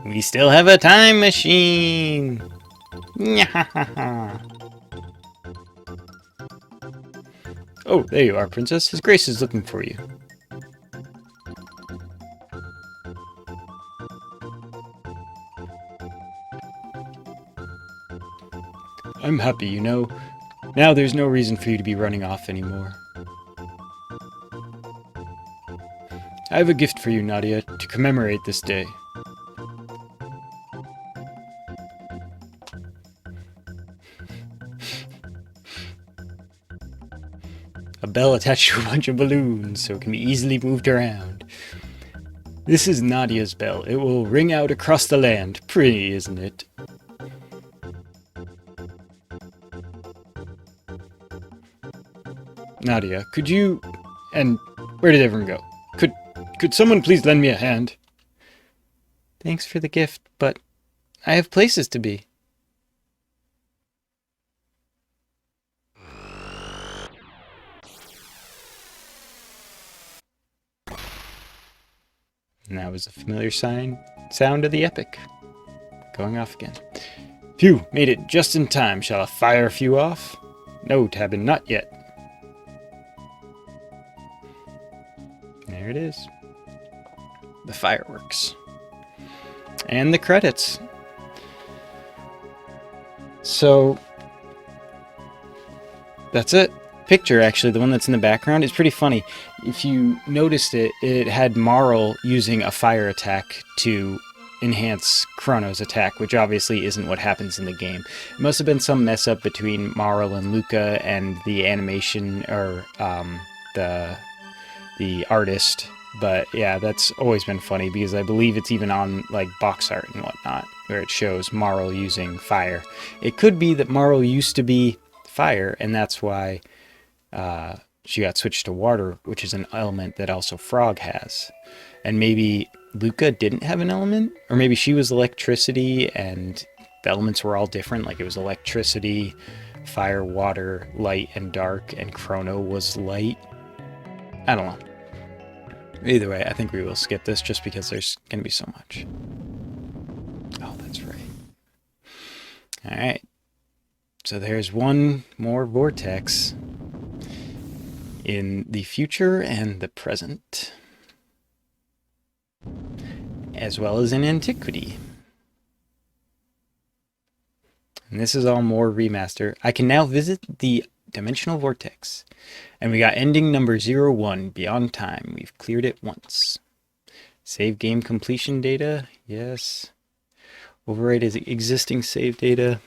A: We still have a time machine! Oh, there you are, Princess. His Grace is looking for you. I'm happy, you know. Now there's no reason for you to be running off anymore. I have a gift for you, Nadia, to commemorate this day. A bell attached to a bunch of balloons, so it can be easily moved around. This is Nadia's bell. It will ring out across the land. Pretty, isn't it? Nadia, could you... And where did everyone go? Could someone please lend me a hand? Thanks for the gift, but I have places to be. And that was a familiar sound of the epic. Going off again. Phew, made it just in time. Shall I fire a few off? No, Tabin, not yet. There it is. The fireworks. And the credits. So, that's it. Picture, actually, the one that's in the background, is pretty funny. If you noticed it, it had Marl using a fire attack to enhance Chrono's attack, which obviously isn't what happens in the game. It must have been some mess up between Marl and Luca and the animation, or the artist. But yeah, that's always been funny because I believe it's even on like box art and whatnot where it shows Marl using fire. It could be that Marl used to be fire and that's why she got switched to water, which is an element that also Frog has. And maybe Luca didn't have an element, or maybe she was electricity and the elements were all different. Like it was electricity, fire, water, light, and dark, and Chrono was light. I don't know. Either way, I think we will skip this just because there's going to be so much. Oh, that's right. Alright. So there's one more vortex in the future and the present, as well as in antiquity. And this is all more remaster. I can now visit the dimensional vortex. And we got ending number 01, Beyond Time. We've cleared it once. Save game completion data. Yes. Override is existing save data.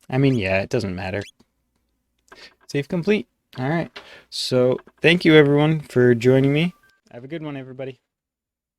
A: I mean, yeah, it doesn't matter. Save complete. All right. So thank you, everyone, for joining me. Have a good one, everybody.